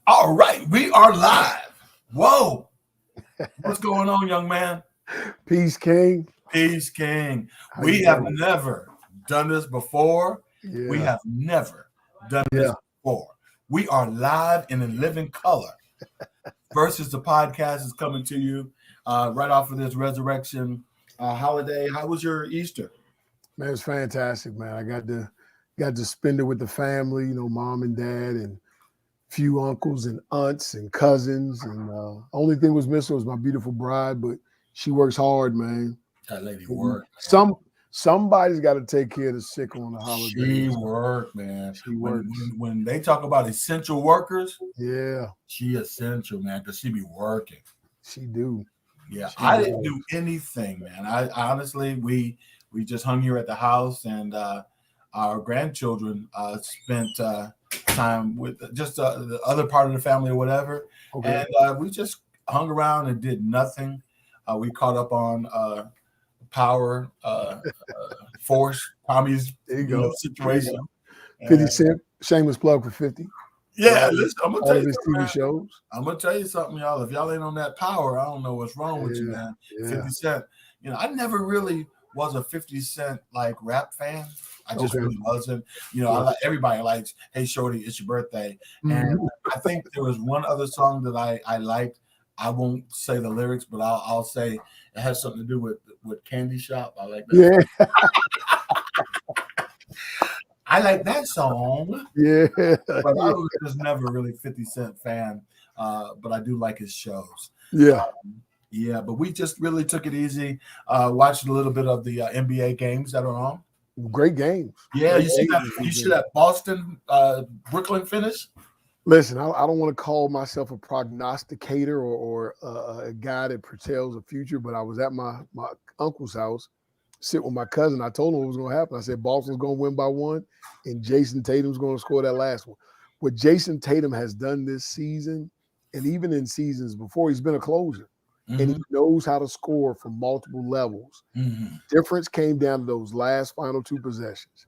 All right, we are live. Whoa, what's going on, young man? Peace, King. Peace, King. How We you have doing? never done this before. We Yeah, have never done this yeah. before. We are live and in living color. Versus the podcast is coming to you right off of this resurrection holiday. How was your Easter? Man, it's fantastic, man. I got to spend it with the family, mom and dad and few uncles and aunts and cousins. And only thing was missing was my beautiful bride, but she works hard, man. That lady And worked, man. somebody's got to take care of the sick on the She holidays. worked, man. She When, works. when when they talk about essential workers, Yeah, she essential, man, because she be working. she do. Yeah, She I didn't does. do anything, man. I honestly, we just hung here at the house, and our grandchildren spent time with just the other part of the family or whatever, Okay. and we just hung around and did nothing. We caught up on Power, Force, Tommy's There you go. There you situation, go. 50 and Cent, shameless plug for 50 for yeah, listen, I'm gonna tell all of you his something, TV man. shows. I'm gonna tell you something, y'all. If y'all ain't on that power, I don't know what's wrong with you, Yeah, man. yeah. 50 Cent. I never really was a 50 Cent like rap fan. I just Okay. really wasn't. I Yeah. like everybody likes "Hey Shorty, It's Your Birthday," and Mhm. I think there was one other song that I liked. I won't say the lyrics, but I'll say it has something to do with Candy Shop. I like that. Yeah, I like that song, yeah, but I yeah, was just never really 50 Cent fan. But I do like his shows. yeah. Yeah, but we just really took it easy. Watched a little bit of the NBA games that are on. Great games. Yeah, Great you see games that? this You see weekend. that Boston Brooklyn finish? Listen, I don't want to call myself a prognosticator or a guy that foretells the future, but I was at my uncle's house, sitting with my cousin. I told him what was going to happen. I said Boston's going to win by one, and Jason Tatum's going to score that last one. What Jason Tatum has done this season, and even in seasons before, he's been a closer, and he Hmm. knows how to score from multiple levels. Hmm. Difference came down to those last final two possessions.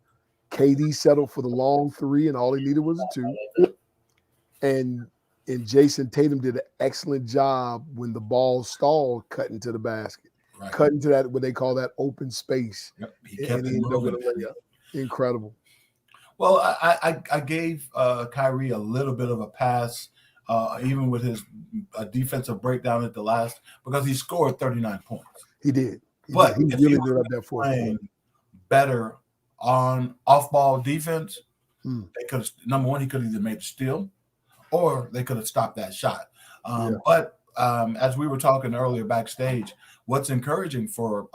KD settled for the long three, and all he needed was a two. And Jason Tatum did an excellent job when the ball stalled, cutting to the basket, Right. cutting to that what they call that open space, Yep. He and kept he it ended up with moving. a layup. Incredible. Well, I gave Kyrie a little bit of a pass, even with his defensive breakdown at the last, because he scored 39 points. He did. He did. But He if he really was did up that fourth quarter. playing better on off-ball defense, Hmm. they could have. Number one, he could have either made the steal, or they could have stopped that shot. Yeah. But as we were talking earlier backstage, what's encouraging for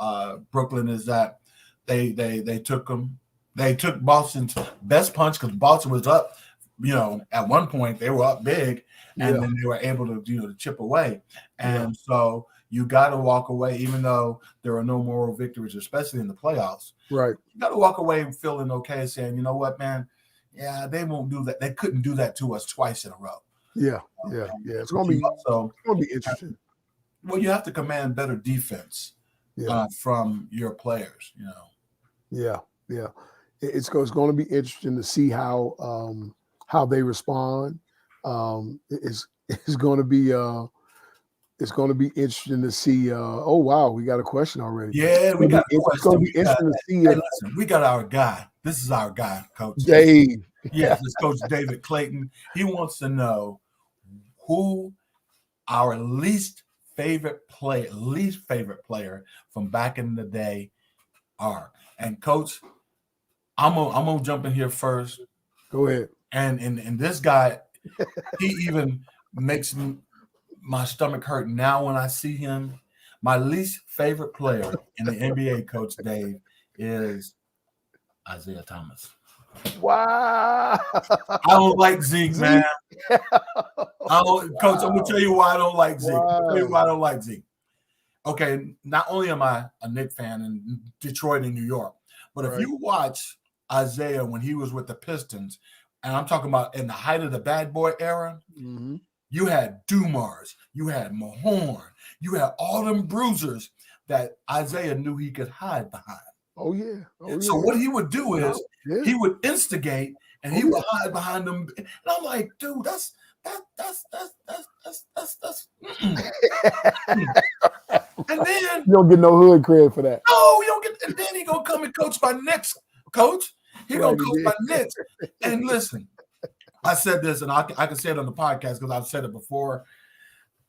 Brooklyn is that they took them. They took Boston's best punch because Boston was up. At one point they were up big, and Yeah. then they were able to to chip away. Yeah. And so you got to walk away, even though there are no moral victories, especially in the playoffs. Right. You got to walk away feeling okay, saying, you know what, man, yeah, they won't do that. They couldn't do that to us twice in a row. Yeah. Yeah. Yeah. It's But gonna you be also, interesting. well, you have to command better defense Yeah. from your players. Yeah. Yeah. It's going to be interesting to see how they respond. It's going to be it's going to be interesting to see. Oh wow, we got a question already. Yeah, we got a It's going question. to be interesting to see Hey, if listen, we got our guy. This is our guy, Coach. Dave. Yes, it's Coach David Clayton. He wants to know who our least favorite player from back in the day are. And Coach, I'm gonna jump in here first. Go ahead. And this guy, he even makes my stomach hurt now when I see him. My least favorite player in the NBA, Coach Dave, is Isaiah Thomas. Wow. I don't like Zeke, man. Zeke. Coach, I'm gonna tell you why I don't like Zeke. I'll tell you Wow. why I don't like Zeke. Okay, not only am I a Knicks fan in Detroit and New York, but if Right. you watch Isaiah when he was with the Pistons, and I'm talking about in the height of the bad boy era, Mm-hmm. you had Dumars, you had Mahorn, you had all them bruisers that Isaiah knew he could hide behind. Oh yeah. Oh So yeah. what he would do is Yeah. he would instigate and Oh, he would yeah. hide behind them. And I'm like, dude, that's Mm. And then You don't get no hood credit for that. no, you don't get. And then he gonna come and coach my Knicks, coach. He Right, gonna he coach did. my Knicks. And listen, I said this, and I can say it on the podcast because I've said it before.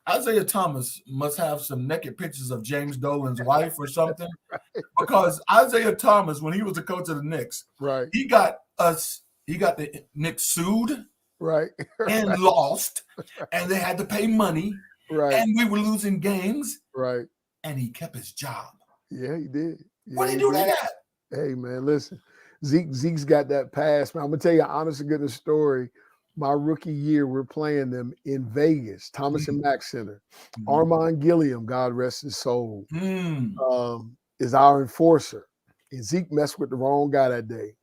Isaiah Thomas must have some naked pictures of James Dolan's wife or something, because Isaiah Thomas, when he was the coach of the Knicks, Right, he got the Knicks sued right, and lost, and they had to pay money, right, and we were losing games, right. and he kept his job. Yeah, he did. What Yeah, did he he do did. that at? Hey, man, listen. Zeke's got that pass, man. I'm gonna tell you an honest to goodness story. My rookie year, we're playing them in Vegas, Thomas and Mack Center. Armand Gilliam, God rest his soul, is our enforcer. And Zeke messed with the wrong guy that day.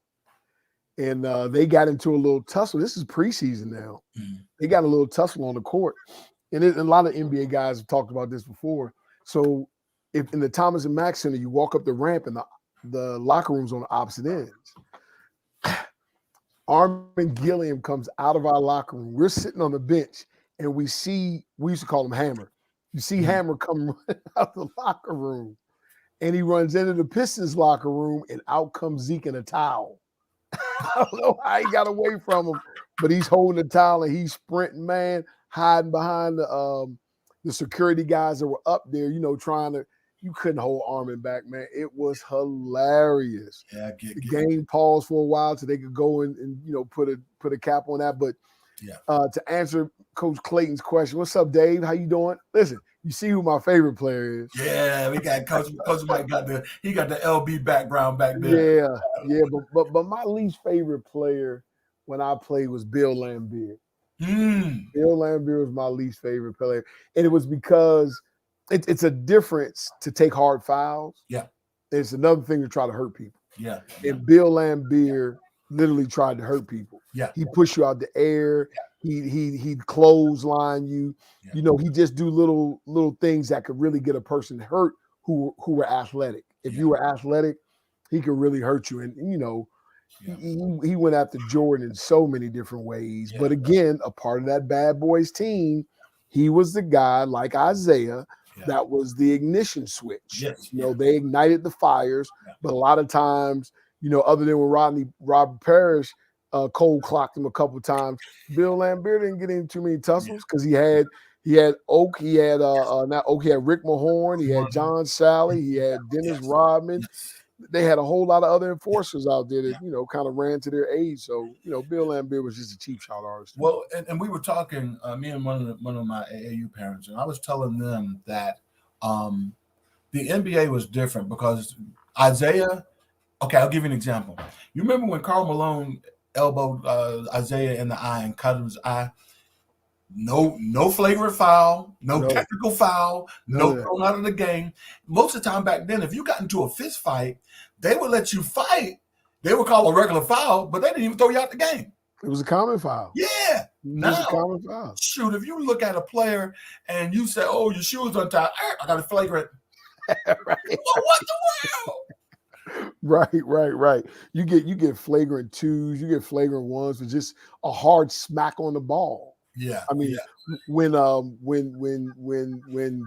And they got into a little tussle. This is preseason now. They got a little tussle on the court. And a lot of NBA guys have talked about this before. So if in the Thomas and Mack Center, you walk up the ramp and the locker room's on the opposite ends. Armin Gilliam comes out of our locker room. We're sitting on the bench and we used to call him Hammer. You see Hammer come out the locker room and he runs into the Pistons locker room and out comes Zeke in a towel. I don't know how he got away from him, but he's holding the towel and he's sprinting, man, hiding behind the security guys that were up there, trying to. You couldn't hold Armin back, man. It was hilarious. Yeah, the game paused for a while so they could go and put a cap on that. But to answer Coach Clayton's question, what's up, Dave? How you doing? Listen, you see who my favorite player is. Yeah, we got Coach Mike got the LB background back there. Yeah, but my least favorite player when I played was Bill Laimbeer. Bill Laimbeer was my least favorite player, and it was because it's a difference to take hard fouls. Yeah, it's another thing to try to hurt people. Yeah, and Bill Laimbeer literally tried to hurt people. Yeah, he pushed you out the air. He'd clothesline you. Yeah. He just do little things that could really get a person hurt who were athletic. If you were athletic, he could really hurt you. And he went after Jordan in so many different ways. But again, a part of that bad boys team, he was the guy like Isaiah that was the ignition switch. They ignited the fires. But a lot of times, other than when Robert Parrish cold clocked him a couple of times, Bill Laimbeer didn't get into too many tussles because he had Oak, he had not Oak, he had Rick Mahorn, he had John Sally, he had Dennis Rodman. They had a whole lot of other enforcers out there that kind of ran to their aid. So Bill Laimbeer was just a cheap shot artist. Well, and we were talking, me and one of my AAU parents, and I was telling them that the NBA was different because Isaiah. Okay, I'll give you an example. You remember when Karl Malone elbowed Isaiah in the eye and cut his eye? No flagrant foul, no technical foul, no thrown out of the game. Most of the time back then, if you got into a fist fight, they would let you fight. They would call a regular foul, but they didn't even throw you out the game. It was a common foul. Yeah. It was a common foul. Shoot, if you look at a player and you say, "Oh, your shoes untied," I got a flagrant. Right. Well, what the world? Right. You get flagrant twos, you get flagrant ones with just a hard smack on the ball. Yeah, I mean, when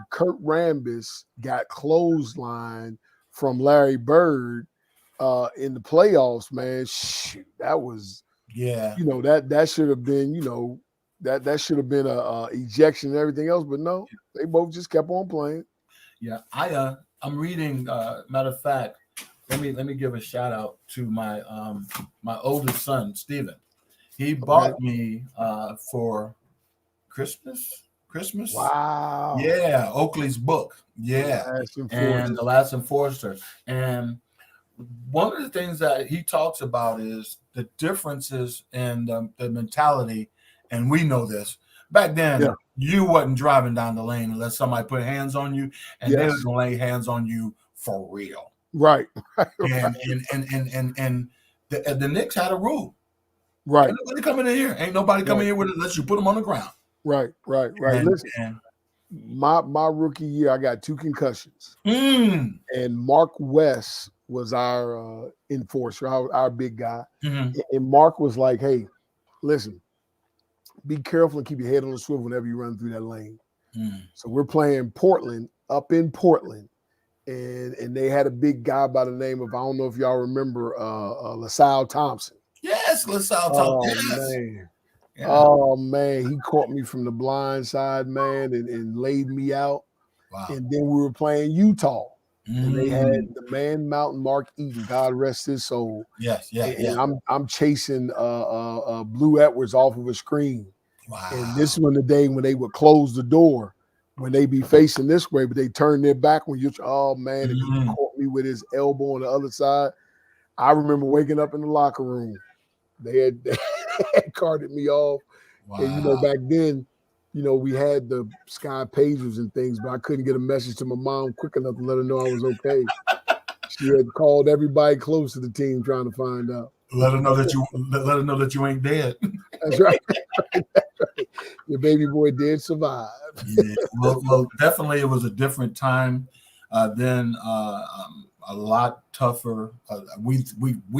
Kurt Rambis got clotheslined from Larry Bird in the playoffs, man, shoot, that was that should have been that should have been a ejection and everything else, but no, they both just kept on playing. Yeah, I'm reading. Matter of fact, let me give a shout out to my my oldest son, Steven. He bought me for Christmas. Wow. Yeah, Oakley's book. Yeah, and The Last Enforcer. And one of the things that he talks about is the differences in the mentality. And we know this. Back then, you wasn't driving down the lane unless somebody put hands on you, and they was gonna lay hands on you for real. Right. And the Knicks had a rule. Right. Ain't nobody coming in here. Ain't nobody coming here with it unless you put them on the ground. Right. Listen, my rookie year, I got 2 concussions. And Mark West was our enforcer, our big guy. And Mark was like, "Hey, listen, be careful and keep your head on the swivel whenever you run through that lane. Mm. So we're playing Portland, up in Portland, and they had a big guy by the name of, I don't know if y'all remember, LaSalle Thompson. Yes, LaSalle Oh Thompson. Yes. man. Yeah. Oh man, he caught me from the blind side, man, and laid me out. Wow. And then we were playing Utah, and they had Mm. the Man Mountain Mark Eaton, God rest his soul. Yes, yeah, And yeah. I'm chasing Blue Edwards off of a screen. Wow. And this one the day when they would close the door, when they be facing this way, but they turn their back when you're, oh man, and he caught me with his elbow on the other side. I remember waking up in the locker room. They had carted me off. Wow. And you know, back then, you know, we had the Sky pagers and things, but I couldn't get a message to my mom quick enough to let her know I was okay. She had called everybody close to the team trying to find out. Let her know that you ain't dead. That's right. That's right. Your baby boy did survive. Yeah. Well, definitely it was a different time. Then a lot tougher. We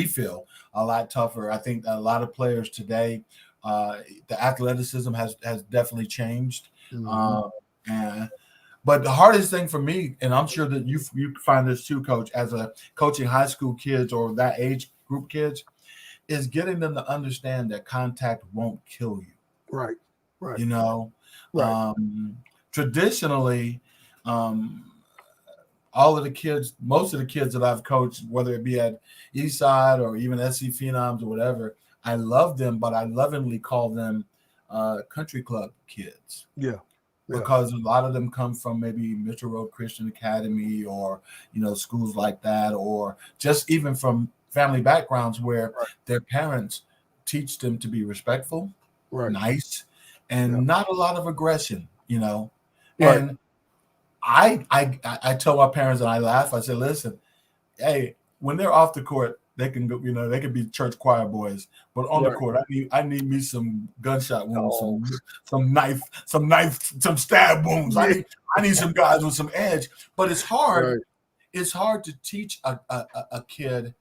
feel a lot tougher. I think a lot of players today, the athleticism has definitely changed. Mm-hmm. But the hardest thing for me, and I'm sure that you find this too, Coach, as a coaching high school kids or that age group kids, is getting them to understand that contact won't kill you. Right. Right. You know, right. Traditionally, all of the kids, most of the kids that I've coached, whether it be at Eastside or even SC Phenoms or whatever, I love them, but I lovingly call them country club kids. Yeah. Because a lot of them come from maybe Mitchell Road Christian Academy or, you know, schools like that, or just even from family backgrounds where their parents teach them to be respectful, nice, and not a lot of aggression, you know. And I tell my parents, and I laugh, I say, listen, hey, when they're off the court, they can go, you know, they can be church choir boys, but on the court, I need me some gunshot wounds, some stab wounds. I need some guys with some edge. But it's hard. It's hard to teach a kid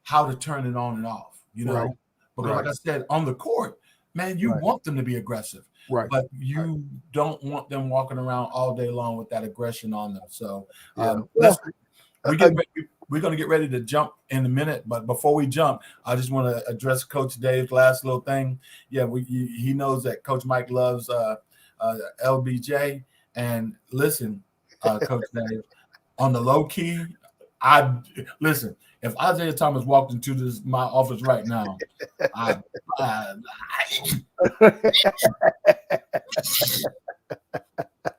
how to turn it on and off, you know, because like I said, on the court, man, you want them to be aggressive, but you don't want them walking around all day long with that aggression on them. So we're going to get ready to jump in a minute, but before we jump, I just want to address Coach Dave's last little thing. Yeah, he knows that Coach Mike loves LBJ, and listen, Coach Dave, on the low key, listen. If Isaiah Thomas walked into my office right now, I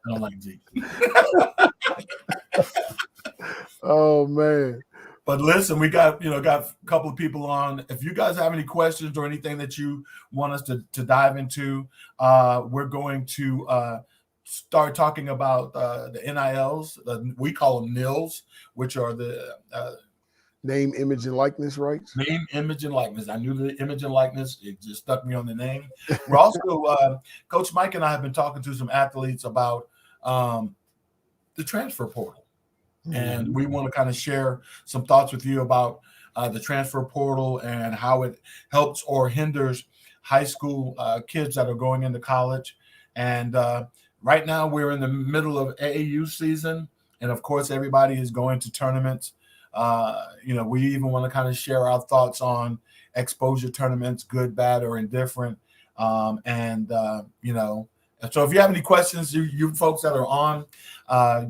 don't like G. Oh man. But listen, we got a couple of people on. If you guys have any questions or anything that you want us to dive into, we're going to start talking about the NILs. We call them NILs, which are the name, image, and likeness rights. Name, image, and likeness. I knew the image and likeness. It just stuck me on the name. We're also, Coach Mike and I have been talking to some athletes about the transfer portal. And we want to kind of share some thoughts with you about the transfer portal and how it helps or hinders high school kids that are going into college. And right now we're in the middle of AAU season. And of course, everybody is going to tournaments. We even want to kind of share our thoughts on exposure tournaments, good, bad, or indifferent. So if you have any questions, you folks that are on,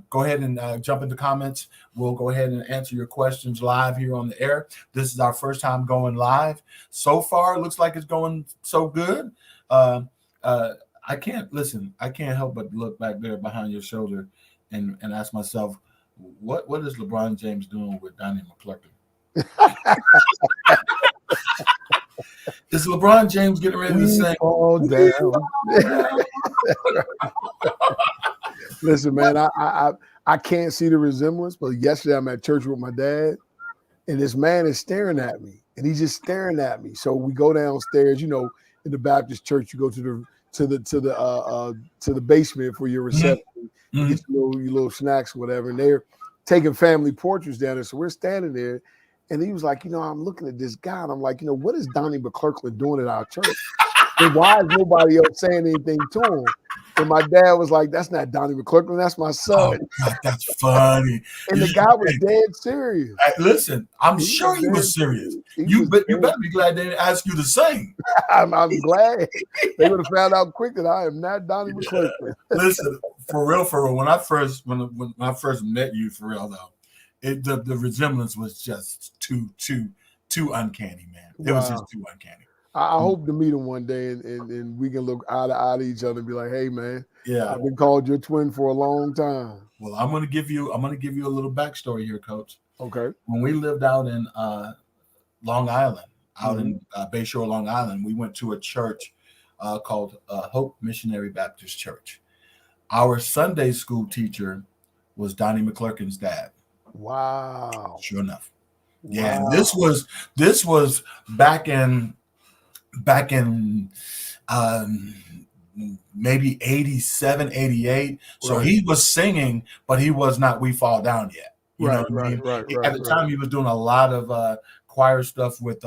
go ahead and jump into comments. We'll go ahead and answer your questions live here on the air. This is our first time going live. So far, it looks like it's going so good. I can't help but look back there behind your shoulder and ask myself, what is LeBron James doing with Donnie McClurkin? Is LeBron James getting ready to sing? Fall down. Listen, man, I can't see the resemblance, but yesterday I'm at church with my dad, and this man is staring at me, and he's just staring at me. So we go downstairs, in the Baptist church, you go to the basement for your reception, get your little snacks, whatever, and they're taking family portraits down there. So we're standing there. And he was like, I'm looking at this guy, and I'm like, what is Donnie McClurkin doing at our church? And why is nobody else saying anything to him? And my dad was like, "That's not Donnie McClurkin. That's my Oh son." God, that's funny. And the guy was dead serious. Listen, I'm He sure was he dead was serious. serious. He You was bet. You dead. better be glad they didn't ask you the same. I'm glad they would have found out quick that I am not Donnie Yeah. McClurkin. Listen, for real, when I first met you, for real though, the resemblance was just too uncanny, man. It was just Wow. too uncanny. I hope to meet him one day and we can look eye to eye to each other and be like, "Hey, man, Yeah. I've been called your twin for a long time." Well, I'm gonna give you a little backstory here, Coach. Okay. When we lived out in Long Island, out Mm-hmm. in Bayshore, Long Island, we went to a church called Hope Missionary Baptist Church. Our Sunday school teacher was Donnie McClurkin's dad. Wow. Sure enough. Wow. Yeah, and this was back in maybe 87, 88. So Right. he was singing, but he was not We Fall Down yet. You know what I mean? At the time, he was doing a lot of choir stuff with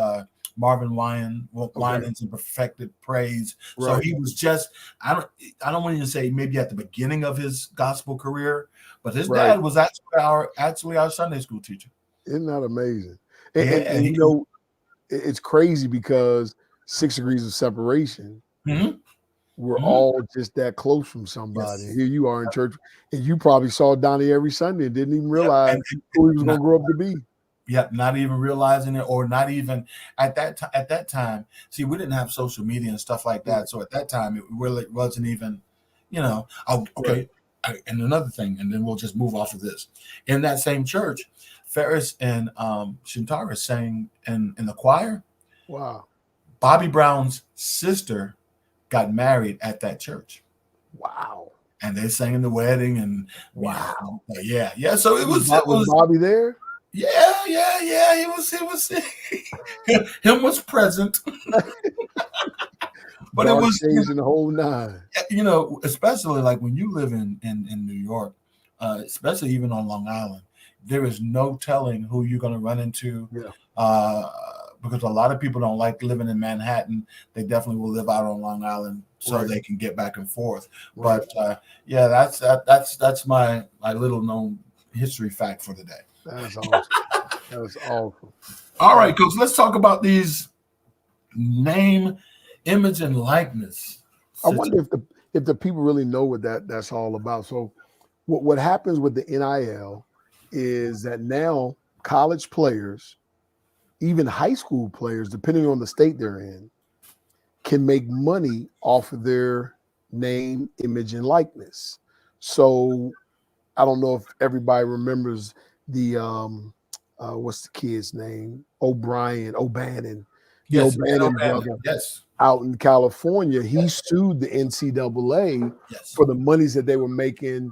Marvin Winans and Perfected Praise. So Right. he was just, I don't want to say maybe at the beginning of his gospel career, but his dad was actually our Sunday school teacher. Isn't that amazing? Yeah, And you know, it's crazy because 6 degrees of separation. Mhm. We're all just that close from somebody. Yes. Here you are in church, and you probably saw Donnie every Sunday and didn't even realize who he was going to grow up to be. Yeah, not even realizing it, or not even at that time. See, we didn't have social media and stuff like that, so at that time it really wasn't even, you know. Okay, and another thing, and then we'll just move off of this. In that same church, Ferris and Shintara sang in the choir. Wow. Bobby Brown's sister got married at that church. Wow. And they sang in the wedding, and wow. Yeah. So it was Bobby there? Yeah. He was him was present. But it was in the whole nine. You know, especially like when you live in New York, especially even on Long Island, there is no telling who you're going to run into. Yeah. Because a lot of people don't like living in Manhattan. They definitely will live out on Long Island so they can get back and forth. But yeah, that's my little known history fact for the day. That's awesome. That's awesome. All right, Coach, let's talk about these name, image, and likeness. I wonder if the people really know what that's all about. So what happens with the NIL is that now college players, even high school players, depending on the state they're in, can make money off of their name, image, and likeness. So I don't know if everybody remembers the what's the kid's name? O'Bannon. Yes, O'Bannon brother. Yes. Out in California, he sued the NCAA for the monies that they were making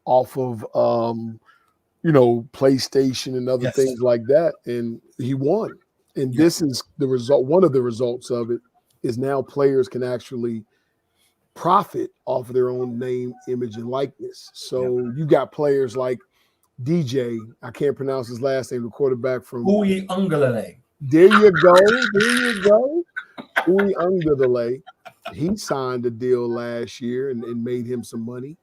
off of PlayStation and other things like that, and he won. And this is the result. One of the results of it is now players can actually profit off of their own name, image, and likeness. So you got players like DJ, I can't pronounce his last name, the quarterback from Uwe Ungalale. There you go. Uwe Ungalale. He signed a deal last year and made him some money.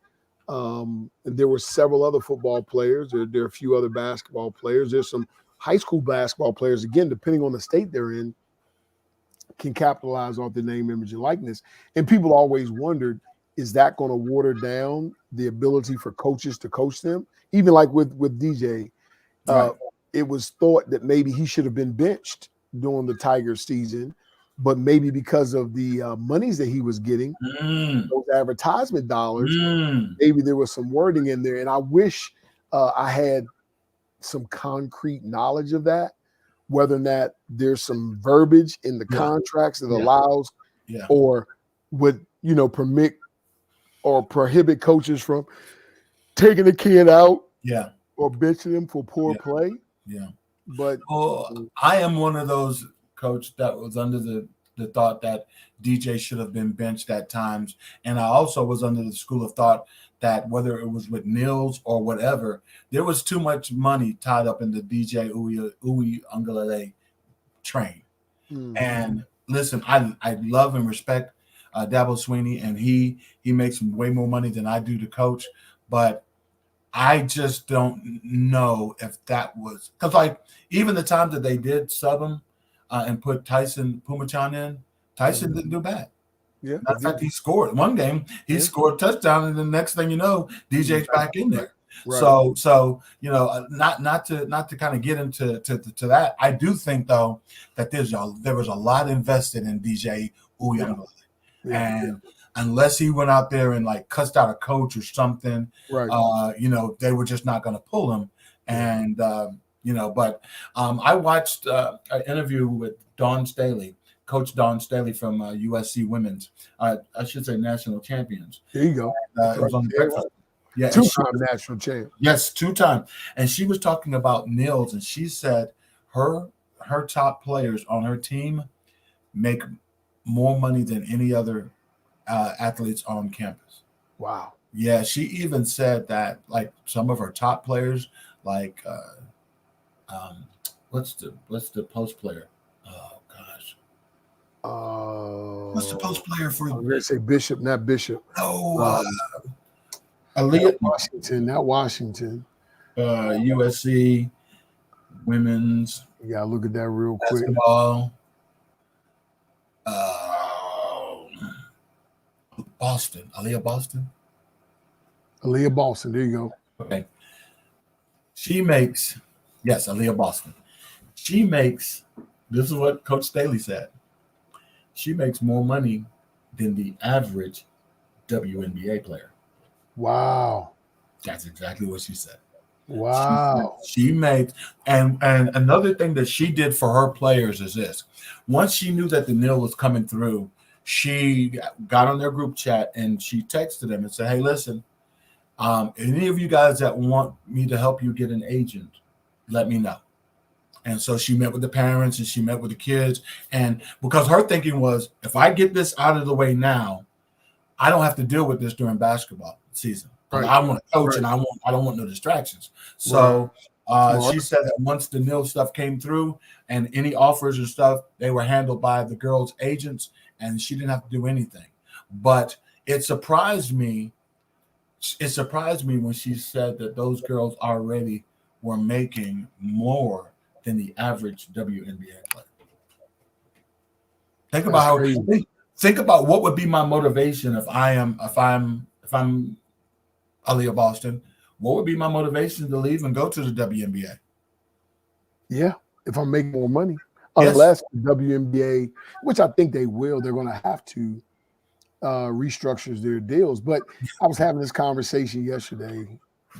And there were several other football players. There are a few other basketball players. There's some high school basketball players, again, depending on the state they're in, can capitalize off the name, image, and likeness. And people always wondered, is that going to water down the ability for coaches to coach them? Even like with DJ, it was thought that maybe he should have been benched during the Tigers season, but maybe because of the monies that he was getting, those advertisement dollars, maybe there was some wording in there. And I wish I had some concrete knowledge of that, whether or not there's some verbiage in the contracts that allows or would, permit or prohibit coaches from taking the kid out or benching him for poor play. Yeah. But I am one of those, Coach, that was under the thought that DJ should have been benched at times. And I also was under the school of thought that whether it was with NILs or whatever, there was too much money tied up in the DJ Uwe Ungalale train. And listen, I love and respect Dabo Sweeney, and he makes way more money than I do to coach. But I just don't know if that was because, like, even the time that they did sub him and put Tyson Pumachan in, Tyson didn't do bad. Yeah. Matter of fact, he scored one game. He scored a touchdown, and the next thing you know, DJ's back in there. Right. So not to kind of get into to that. I do think though that there was a lot invested in DJ Uyunglele, and unless he went out there and like cussed out a coach or something, right. They were just not going to pull him. And but I watched an interview with Dawn Staley. Coach Dawn Staley from USC Women's, I should say national champions. There you go. It was on the breakfast. Yeah, two-time national champ. Yes, 2-time. And she was talking about NILs, and she said her top players on her team make more money than any other athletes on campus. Wow. Yeah, she even said that like some of her top players, like what's the post player? What's the post player for? I'm gonna say Bishop, not Bishop. No, Aaliyah Washington, not Washington. USC women's. You gotta look at that real quick. Basketball. Boston, Aaliyah Boston. Aaliyah Boston. There you go. Okay. She makes Aaliyah Boston. She makes. This is what Coach Staley said. She makes more money than the average WNBA player. Wow. That's exactly what she said. Wow. She made, and another thing that she did for her players is this. Once she knew that the NIL was coming through, she got on their group chat and she texted them and said, hey, listen, any of you guys that want me to help you get an agent, let me know. And so she met with the parents and she met with the kids. And because her thinking was, if I get this out of the way now, I don't have to deal with this during basketball season. Right. I want to coach and I don't want no distractions. So she said that once the NIL stuff came through and any offers and stuff, they were handled by the girls' agents and she didn't have to do anything. But it surprised me. It surprised me when she said that those girls already were making more than the average WNBA player. Think about what would be my motivation if I'm Aaliyah Boston. What would be my motivation to leave and go to the WNBA? Yeah, if I'm making more money, unless the WNBA, which I think they will, they're going to have to restructure their deals. But I was having this conversation yesterday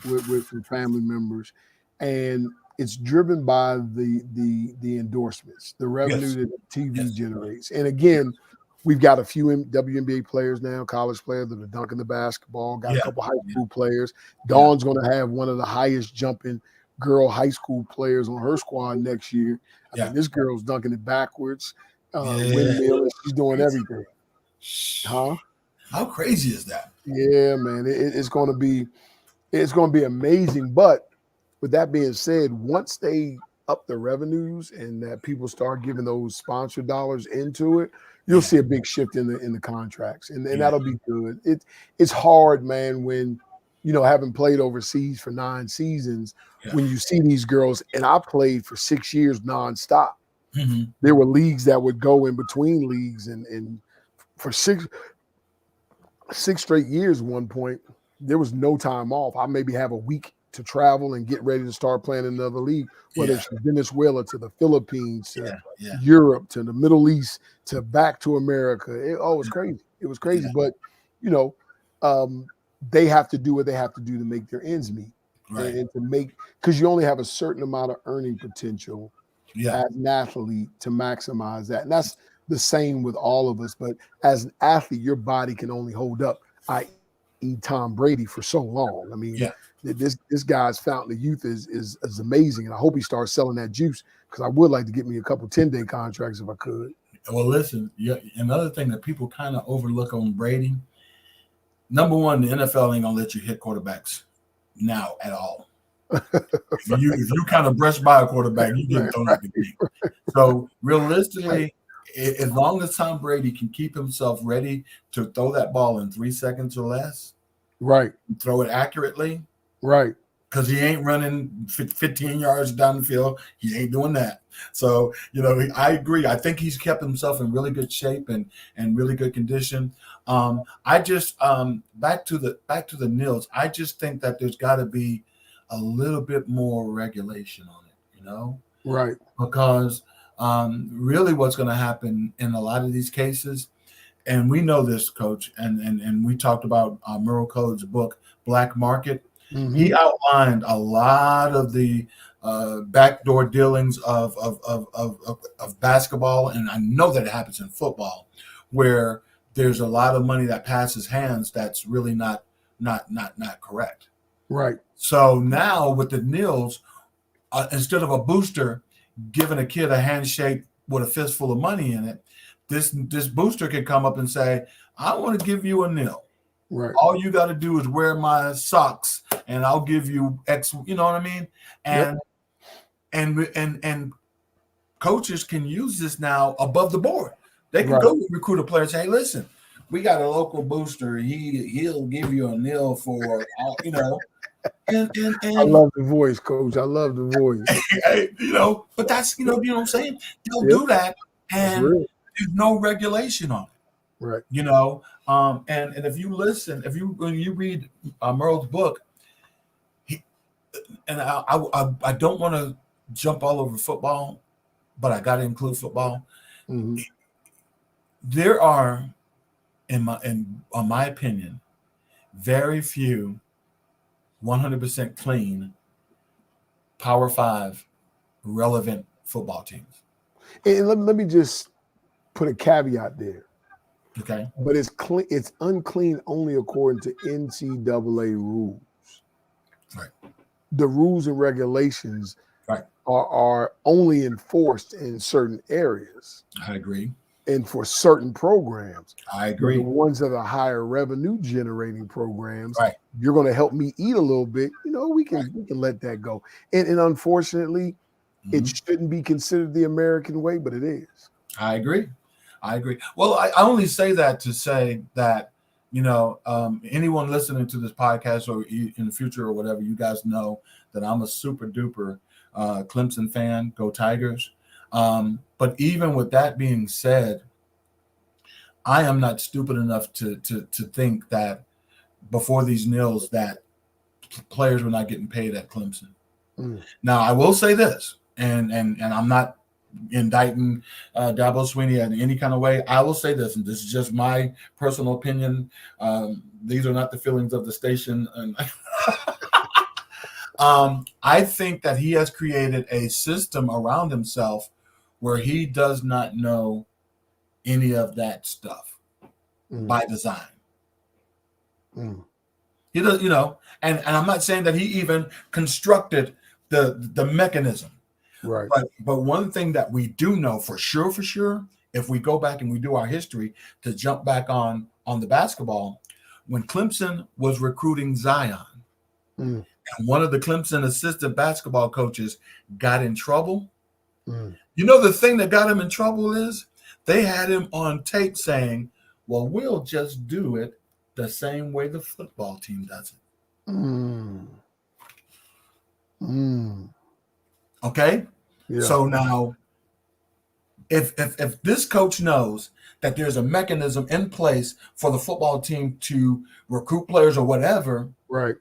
with some family members, and it's driven by the endorsements, the revenue that TV generates. And again, we've got a few WNBA players now, college players that are dunking the basketball, got a couple high school players. Dawn's going to have one of the highest jumping girl high school players on her squad next year. I mean, this girl's dunking it backwards, windmill, she's doing everything. Huh? How crazy is that? Yeah, man, it's going to be amazing. But with that being said, once they up the revenues and that people start giving those sponsor dollars into it, you'll see a big shift in the contracts, and that'll be good. It's hard, man, when having played overseas for 9 seasons, when you see these girls, and I played for 6 years nonstop. Mm-hmm. There were leagues that would go in between leagues, and for six straight years, at one point, there was no time off. I maybe have a week to travel and get ready to start playing in another league, whether it's from Venezuela to the Philippines to Europe to the Middle East to back to America. It was crazy. It was crazy. But, they have to do what they have to do to make their ends meet. Right. And to make, because you only have a certain amount of earning potential as an athlete to maximize that. And that's the same with all of us. But as an athlete, your body can only hold up, i.e. Tom Brady, for so long. I mean, this guy's fountain of youth is amazing, and I hope he starts selling that juice, because I would like to get me a couple 10-day contracts if I could. Well, listen, another thing that people kind of overlook on Brady, number one, the NFL ain't gonna let you hit quarterbacks now at all. if you kind of brush by a quarterback, you get thrown at the game. So realistically, as long as Tom Brady can keep himself ready to throw that ball in 3 seconds or less, Right. throw it accurately, Right. because he ain't running 15 yards down the field. He ain't doing that. So, I agree. I think he's kept himself in really good shape and really good condition. I just back to the NILs. I just think that there's got to be a little bit more regulation on it, Right. because really what's going to happen in a lot of these cases, and we know this, Coach, and we talked about Merle Code's book, Black Market. Mm-hmm. He outlined a lot of the backdoor dealings of basketball, and I know that it happens in football, where there's a lot of money that passes hands that's really not correct. Right. So now with the NILs, instead of a booster giving a kid a handshake with a fistful of money in it, this booster can come up and say, "I want to give you a NIL. Right. All you got to do is wear my socks, and I'll give you X." You know what I mean? And and coaches can use this now above the board. They can go recruit a player and say, "Hey, listen, we got a local booster. He'll give you a NIL for And I love the voice, Coach. I love the voice. But that's what I'm saying. They'll do that, and there's no regulation on it. Right. And if you listen, when you read Merle's book, I don't want to jump all over football, but I got to include football. Mm-hmm. There are, in my opinion, very few 100% clean Power 5 relevant football teams. And let me just put a caveat there. Okay. But it's clean. It's unclean only according to NCAA rules. Right. The rules and regulations are only enforced in certain areas. I agree. And for certain programs. I agree. The ones that are higher revenue generating programs, right. You're going to help me eat a little bit. We can let that go. And unfortunately, it shouldn't be considered the American way, but it is. I agree. Well, I only say that to say that, anyone listening to this podcast or in the future or whatever, you guys know that I'm a super duper Clemson fan. Go Tigers. But even with that being said, I am not stupid enough to think that before these NILs that players were not getting paid at Clemson. Now, I will say this, and I'm not indicting Dabo Swinney in any kind of way. I will say this, and this is just my personal opinion. These are not the feelings of the station. And I think that he has created a system around himself where he does not know any of that stuff by design. He does, and I'm not saying that he even constructed the mechanism. Right. But one thing that we do know for sure, if we go back and we do our history to jump back on the basketball, when Clemson was recruiting Zion, and one of the Clemson assistant basketball coaches got in trouble. The thing that got him in trouble is they had him on tape saying, "Well, we'll just do it the same way the football team does it." Okay? Yeah. So now, if this coach knows that there's a mechanism in place for the football team to recruit players or whatever, right.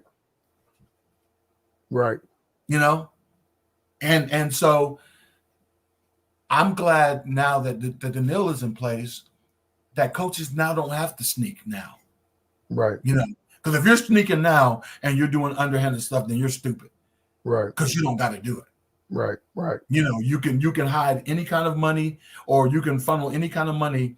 And so I'm glad now that the NIL is in place, that coaches now don't have to sneak now. Right. Because if you're sneaking now and you're doing underhanded stuff, then you're stupid. Right. Because you don't got to do it. Right. You can hide any kind of money, or you can funnel any kind of money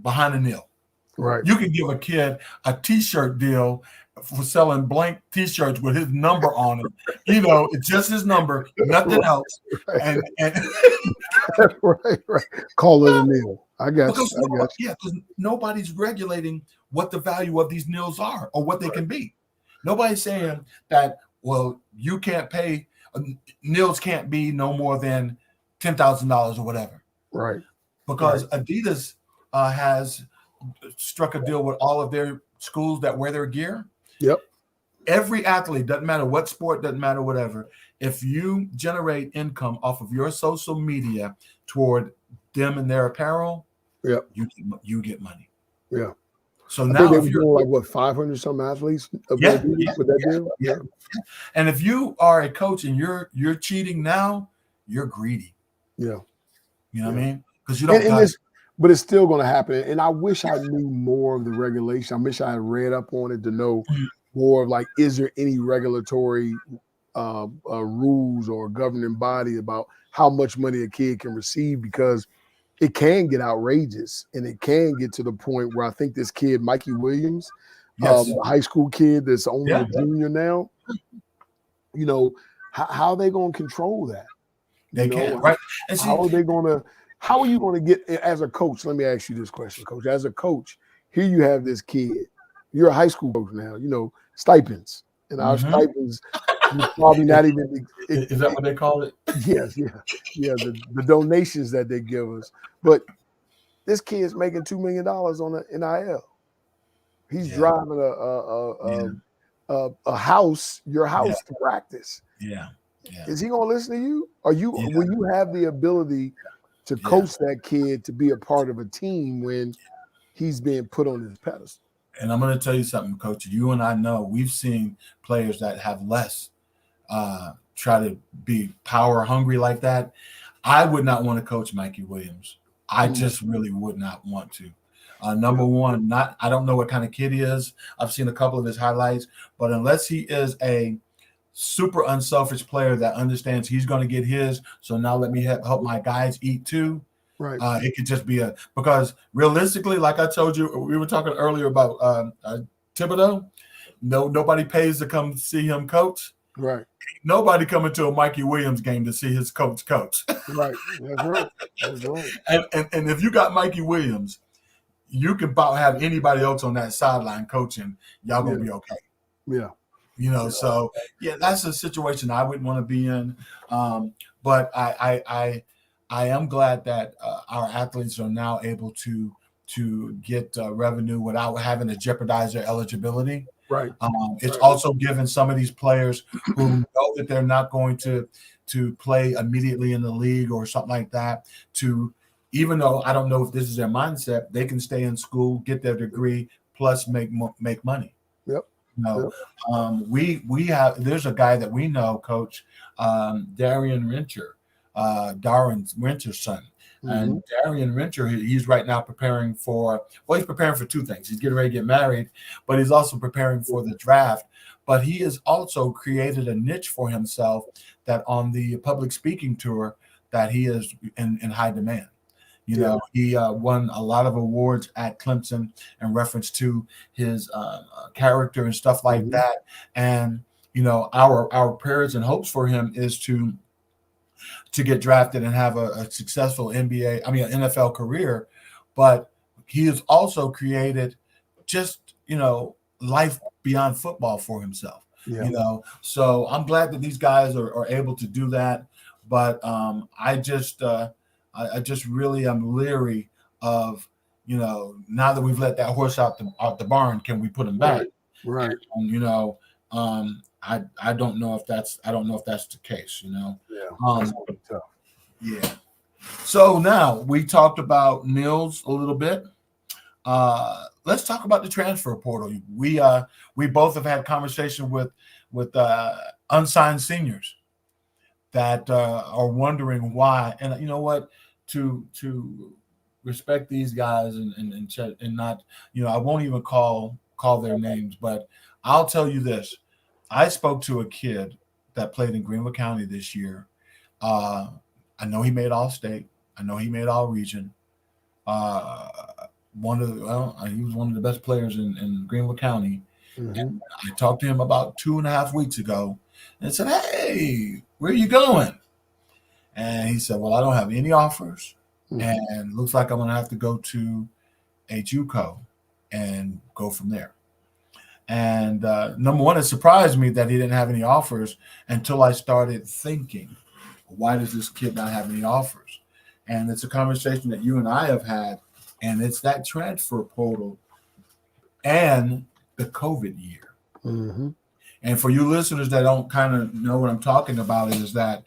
behind a NIL. Right. You can give a kid a T-shirt deal for selling blank T-shirts with his number on it. It's just his number, nothing else. And right. Call it a NIL. I got you. Yeah, because nobody's regulating what the value of these NILs are or what they can be. Nobody's saying that, well, you can't pay. NILs can't be no more than $10,000 or whatever. Right. because Adidas has struck a deal with all of their schools that wear their gear. Yep. Every athlete, doesn't matter what sport, doesn't matter whatever, if you generate income off of your social media toward them and their apparel, yep, you get money. Yeah. So I think now they if were you're doing like what 500 some athletes with yeah, that deal. yeah. And if you are a coach and you're cheating now, you're greedy. Yeah. You know what I mean? Because you don't And this, but it's still going to happen. And I wish I knew more of the regulation. I wish I had read up on it to know more of like, is there any regulatory rules or governing body about how much money a kid can receive? Because it can get outrageous, and it can get to the point where I think this kid, Mikey Williams, the high school kid that's only a junior now, you know, how are they going to control that? They can, right? And how are you going to get, as a coach? Let me ask you this question, Coach. As a coach, here you have this kid. You're a high school coach now. You know, stipends, and our stipends probably not even. Is that what they call it? Yes, yeah. The donations that they give us, but this kid's making $2 million on the NIL. He's driving a house, your house to practice. Yeah. Is he going to listen to you? Will you have the ability to coach that kid to be a part of a team when he's being put on his pedestal? And I'm going to tell you something, Coach. You and I know we've seen players that have less try to be power hungry like that. I would not want to coach Mikey Williams. I just really would not want to. Number one, I don't know what kind of kid he is. I've seen a couple of his highlights, but unless he is a super unselfish player that understands he's going to get his, so now let me help my guys eat too. Right. It could just be because realistically, like I told you, we were talking earlier about Thibodeau. Nobody pays to come see him coach. Right. Nobody coming to a Mikey Williams game to see his coach. Right. That's right. That's right. And if you got Mikey Williams, you can about have anybody else on that sideline coaching. Y'all gonna be okay. Yeah. So that's a situation I wouldn't want to be in. But I am glad that our athletes are now able to get revenue without having to jeopardize their eligibility. Right. It's also given some of these players who know that they're not going to play immediately in the league or something like that, to, even though I don't know if this is their mindset, they can stay in school, get their degree, plus make money. Yep. We have, there's a guy that we know, Coach, Darren's son. And Darren Rencher, he's right now preparing for two things. He's getting ready to get married, but he's also preparing for the draft. But he has also created a niche for himself that on the public speaking tour that he is in high demand. You know, he won a lot of awards at Clemson in reference to his character and stuff like that. And, you know, our prayers and hopes for him is to get drafted and have a successful NFL career. But he has also created just, you know, life beyond football for himself. You know, so I'm glad that these guys are able to do that. But I just really am leery of, you know, now that we've let that horse out the barn, can we put him back? Right. And, you know, I don't know if that's the case, you know. That's tough. Yeah. So now we talked about NILs a little bit. Let's talk about the transfer portal. We both have had conversation with unsigned seniors that are wondering why. And you know what? To respect these guys and not, you know, I won't even call their names, but I'll tell you this. I spoke to a kid that played in Greenville County this year. I know he made All-State. I know he made All-Region. He was one of the best players in Greenville County. And I talked to him about 2.5 weeks ago and said, "Hey, where are you going?" And he said, "Well, I don't have any offers, and looks like I'm going to have to go to a JUCO and go from there." And number one, it surprised me that he didn't have any offers until I started thinking, why does this kid not have any offers? and it's a conversation that you and I have had, and it's that transfer portal and the COVID year. Mm-hmm. And for you listeners that don't kind of know what I'm talking about, is that,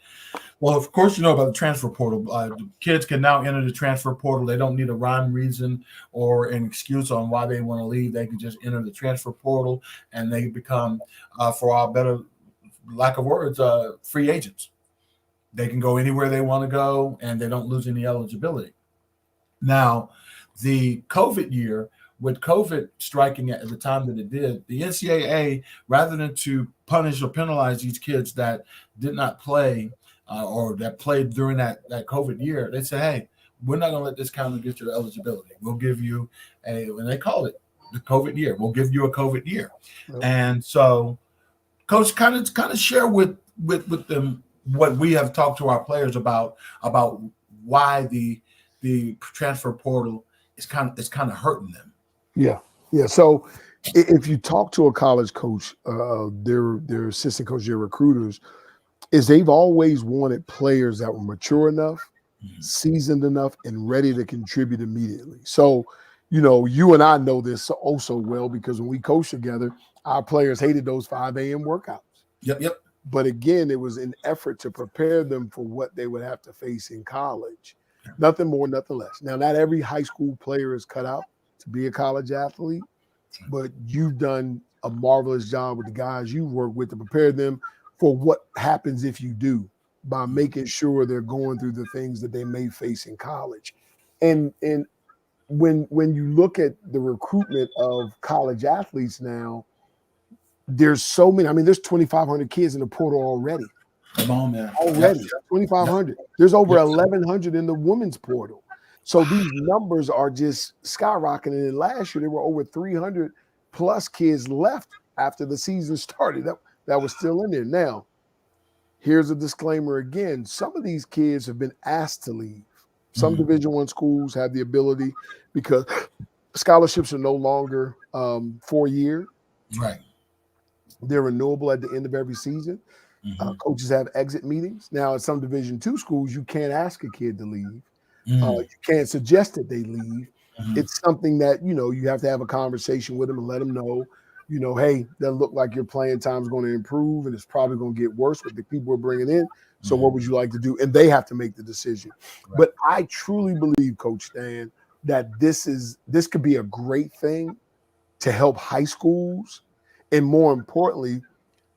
well, of course, you know about the transfer portal. Kids can now enter the transfer portal. They don't need a rhyme, reason, or an excuse on why they want to leave. They can just enter the transfer portal, and they become, for our better lack of words, free agents. They can go anywhere they want to go, and they don't lose any eligibility. Now, the COVID year, with COVID striking at the time that it did, the NCAA, rather than to punish or penalize these kids that did not play or that played during that COVID year, they said, hey, we're not going to let this count against your eligibility. We'll give you and they call it the COVID year. We'll give you a COVID year. Yep. And so, Coach, kind of share with them what we have talked to our players about why the transfer portal is kind of hurting them. Yeah. So if you talk to a college coach, their assistant coach, their recruiters, is they've always wanted players that were mature enough, seasoned enough, and ready to contribute immediately. So, you and I know this so well, because when we coached together, our players hated those 5 a.m. workouts. Yep. But again, it was an effort to prepare them for what they would have to face in college. Nothing more, nothing less. Now, not every high school player is cut out to be a college athlete, but you've done a marvelous job with the guys you work with to prepare them for what happens if you do, by making sure they're going through the things that they may face in college. And when you look at the recruitment of college athletes now, there's so many. I mean, there's 2,500 kids in the portal already. Come on, man. Already, 2,500. There's over 1,100 in the women's portal. So these numbers are just skyrocketing. And last year, there were over 300 plus kids left after the season started that was still in there. Now, here's a disclaimer again. Some of these kids have been asked to leave. Some Division I schools have the ability, because scholarships are no longer 4 year. Right. They're renewable at the end of every season. Coaches have exit meetings. Now, at some Division II schools, you can't ask a kid to leave. You can't suggest that they leave. It's something that, you have to have a conversation with them and let them know, hey, that look like your playing time is going to improve, and it's probably going to get worse with the people we're bringing in. So what would you like to do? And they have to make the decision. Right. But I truly believe, Coach Stan, that this could be a great thing to help high schools, and more importantly,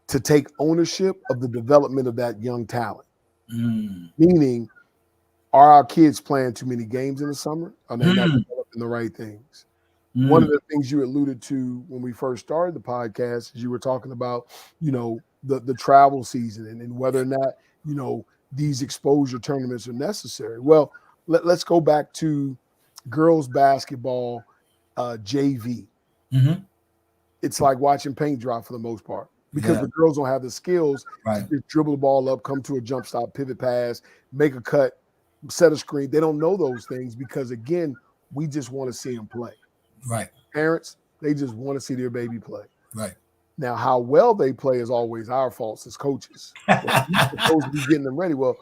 to take ownership of the development of that young talent. Meaning, are our kids playing too many games in the summer? Are they not developing the right things? One of the things you alluded to when we first started the podcast is you were talking about, the travel season and whether or not, these exposure tournaments are necessary. Well, let's go back to girls basketball, JV. It's like watching paint dry for the most part, because the girls don't have the skills to just dribble the ball up, come to a jump stop, pivot pass, make a cut, set a screen. They don't know those things because, again, we just want to see them play. Right. Parents, they just want to see their baby play. Right. Now, how well they play is always our fault as coaches. We're supposed to be getting them ready. Well,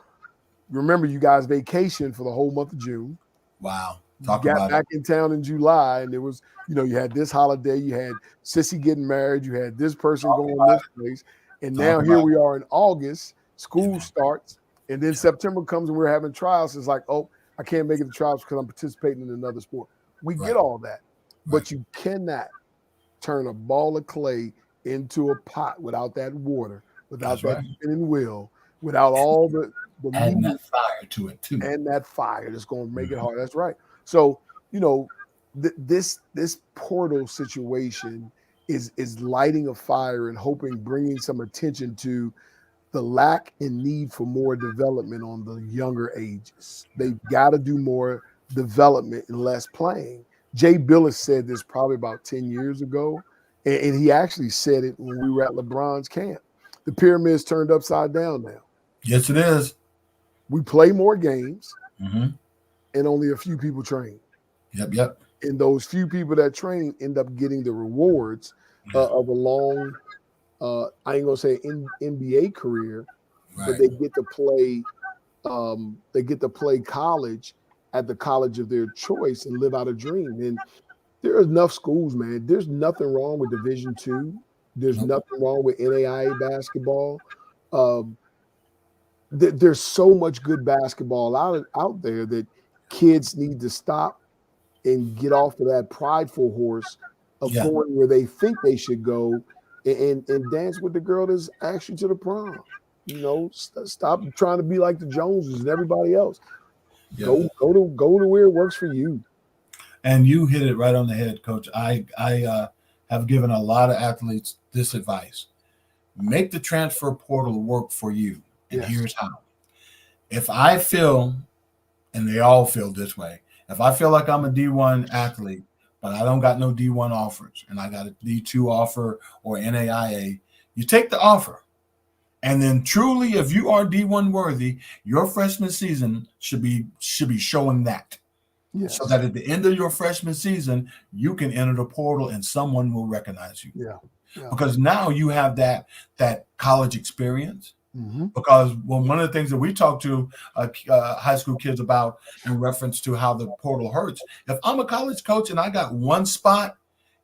remember, you guys vacationed for the whole month of June. Wow. You got back in town in July, and there was, you had this holiday, you had Sissy getting married, you had this person going this place, and now here we are in August, school starts, and then September comes and we're having trials. It's like, oh, I can't make it to trials because I'm participating in another sport. We get all that, but you cannot turn a ball of clay into a pot without that water, without that spinning wheel, without all the adding that fire to it too, and that fire that's going to make it hard. That's right. So, this portal situation is lighting a fire and bringing some attention to the lack and need for more development on the younger ages. They've got to do more development and less playing. Jay Billis said this probably about 10 years ago, and he actually said it when we were at LeBron's camp. The pyramid's turned upside down now. Yes, it is. We play more games, and only a few people train. Yep. And those few people that train end up getting the rewards of a long, I ain't gonna say NBA career, but they get to play they get to play college at the college of their choice and live out a dream. And there are enough schools, man. There's nothing wrong with Division II. There's nothing wrong with NAIA basketball. There's so much good basketball out there that kids need to stop and get off of that prideful horse of going where they think they should go and dance with the girl that's actually to the prom. You know, stop trying to be like the Joneses and everybody else. Go to where it works for you. And you hit it right on the head, Coach. I have given a lot of athletes this advice: make the transfer portal work for you. And here's how. If I feel, and they all feel this way, if I feel like I'm a D1 athlete, but I don't got no D1 offers, and I got a D2 offer or NAIA, you take the offer. And then truly, if you are D1 worthy, your freshman season should be showing that. Yes. So that at the end of your freshman season, you can enter the portal and someone will recognize you. Yeah. Because now you have that college experience. Mm-hmm. Because one of the things that we talk to high school kids about in reference to how the portal hurts, if I'm a college coach and I got one spot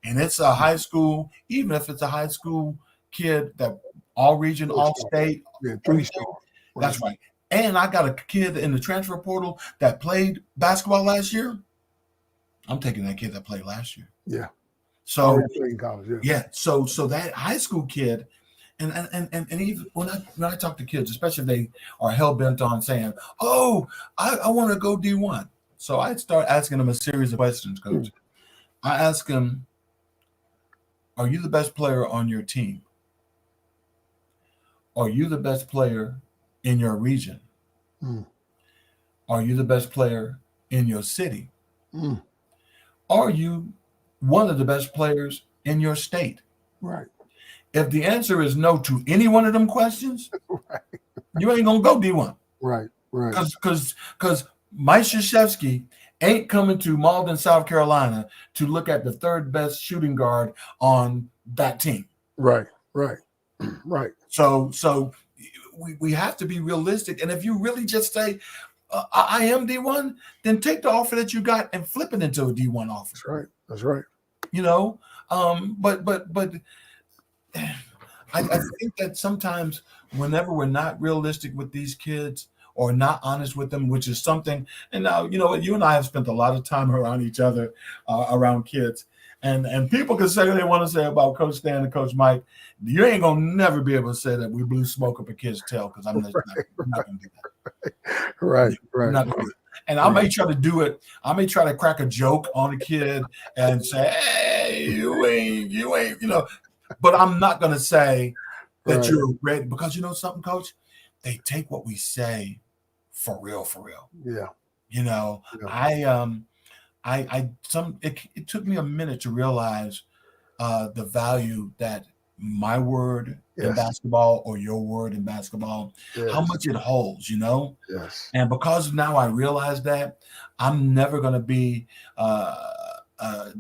and it's a high school, even if it's a high school kid that all region, all state, 3-star. That's right. And I got a kid in the transfer portal that played basketball last year, I'm taking that kid that played last year. Yeah. So in college, So that high school kid, and even when I talk to kids, especially if they are hell bent on saying, "Oh, I want to go D1," so I start asking them a series of questions, Coach. I ask them, "Are you the best player on your team? Are you the best player in your region? Are you the best player in your city? Are you one of the best players in your state?" Right. If the answer is no to any one of them questions, you ain't gonna go D1. Right. Because Mike Krzyzewski ain't coming to Malden, South Carolina to look at the third best shooting guard on that team. Right. So we have to be realistic. And if you really just say, I am D1, then take the offer that you got and flip it into a D1 offer. That's right. You know, but I think that sometimes whenever we're not realistic with these kids or not honest with them, which is something, and now, you know, you and I have spent a lot of time around each other, around kids, and people can say what they want to say about Coach Stan and Coach Mike. You ain't gonna never be able to say that we blew smoke up a kid's tail, because I'm not gonna do that. Right. Not gonna do it. And I may try to do it. I may try to crack a joke on a kid and say, "Hey, you ain't, you know." But I'm not going to say that you're ready, because you know something, Coach? They take what we say for real. Yeah. You know, it took me a minute to realize the value that my word in basketball or your word in basketball, how much it holds, you know? Yes. And because now I realize that, I'm never going to be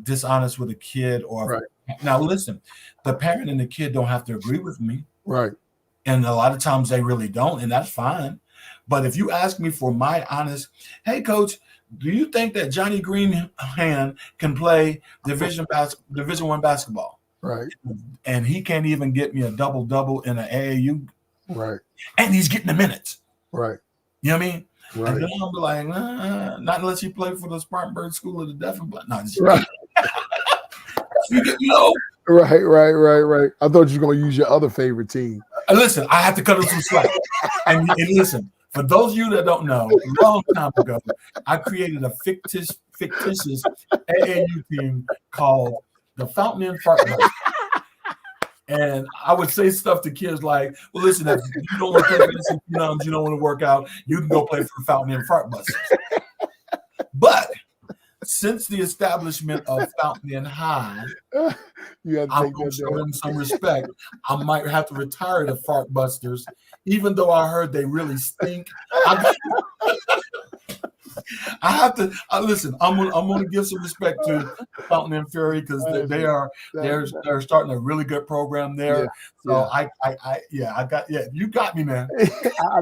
dishonest with a kid or Now, listen, the parent and the kid don't have to agree with me. Right. And a lot of times they really don't, and that's fine. But if you ask me for my honest, hey, Coach, do you think that Johnny Greenhand can play Division I basketball? Right. And he can't even get me a double-double in an AAU. Right. And he's getting the minutes. Right. You know what I mean? Right. And then I'll be like, not unless you play for the Spartanburg School of the Deaf and Blind. No, right. You know? Right. I thought you were going to use your other favorite team. Listen, I have to cut him some slack. and listen, for those of you that don't know, a long time ago, I created a fictitious AAU team called the Fountain Inn Fart Busters. And I would say stuff to kids like, well, listen, if you don't want to play for the you don't want to work out, you can go play for the Fountain Inn Fart Busters. But since the establishment of Fountain Inn High, I'm going to show them some respect. I might have to retire the Fart Busters, even though I heard they really stink. I have to listen. I'm gonna give some respect to Fountain and Fury because they are they're starting a really good program Yeah, there. So yeah. I got you got me, man.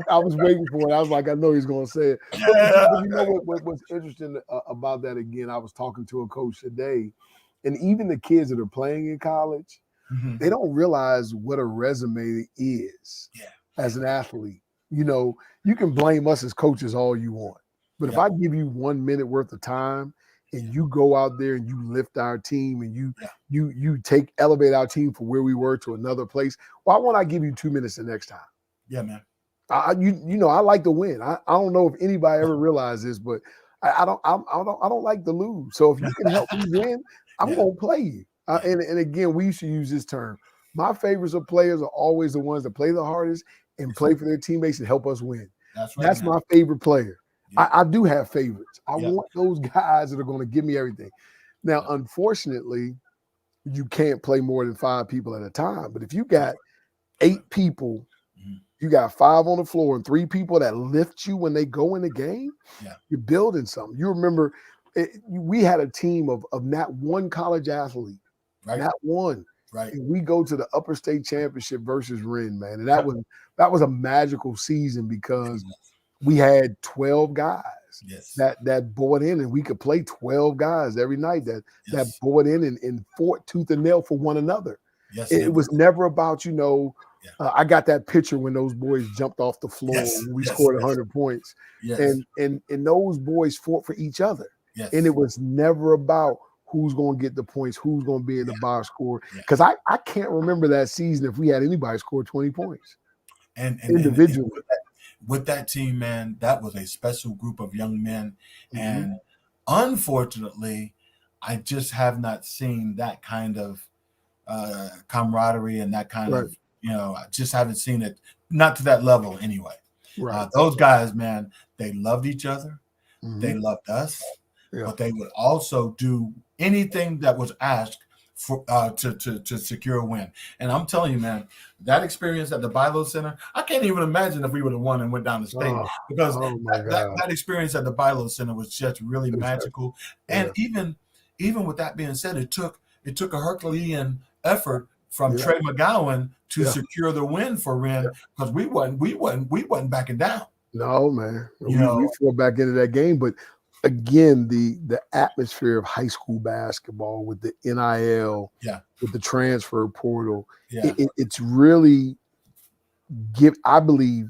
I was waiting for it. I was like, I know he's going to say it. Yeah, But you know what's interesting about that? Again, I was talking to a coach today, and even the kids that are playing in college, Mhm. they don't realize what a resume is Yeah, as an athlete. You know, you can blame us as coaches all you want, but if yeah, I give you 1 minute worth of time and you go out there and you lift our team and yeah, you elevate our team from where we were to another place, why won't I give you 2 minutes the next time? yeah, man. You know, I like to win. I don't know if anybody ever realized this, but I don't like to lose. So if you can help me win, I'm Yeah, gonna play you. yeah, And again, we used to use this term. My favorites of players are always the ones that play the hardest and play for their teammates and help us win. that's right, That's man. my favorite player. Yeah, I do have favorites. I yeah, want those guys that are going to give me everything. Now, yeah, unfortunately, you can't play more than 5 people at a time. But if you right, got right. 8 people, Mhm. you got 5 on the floor and 3 people that lift you when they go in the game, Yeah, you're building something. You remember we had a team of not one college athlete, right, not one. right. And we go to the upper state championship versus Ren, man. And that was a magical season because we had 12 guys Yes, that bought in, and we could play 12 guys every night that yes, bought in and fought tooth and nail for one another. yes, It was never about, yeah, I got that picture when those boys jumped off the floor yes, when we yes, scored yes, 100 points, yes, and those boys fought for each other, and it yes, was never about who's going to get the points, who's going to be in the yeah, box score. yeah. Because I can't remember that season if we had anybody score 20 points And individually. with that team, man, that was a special group of young men. Mhm. And unfortunately, I just have not seen that kind of camaraderie and that kind Right, of, I just haven't seen it, not to that level anyway. right. Those guys, man, they loved each other. They Mhm. loved us, Yeah. but they would also do anything that was asked for to secure a win. And I'm telling you, man, that experience at the Bilo Center, I can't even imagine if we would have won and went down to state Oh, because oh my God. that experience at the Bilo Center was just really Exactly. magical. And Yeah. even with that being said, it took a Herculean effort from Yeah. Trey McGowan to Yeah. secure the win for Yeah. Ren because we wasn't backing down. No, man. You We know, fell back into that game, but again, the atmosphere of high school basketball with the NIL, yeah, with the transfer portal, yeah, it's really I believe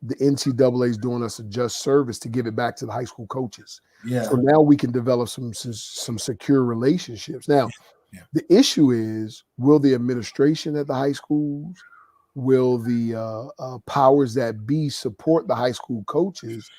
the NCAA is doing us a just service to give it back to the high school coaches. So yeah, now we can develop some secure relationships. Now, yeah. the issue is, will the administration at the high schools, will the powers that be support the high school coaches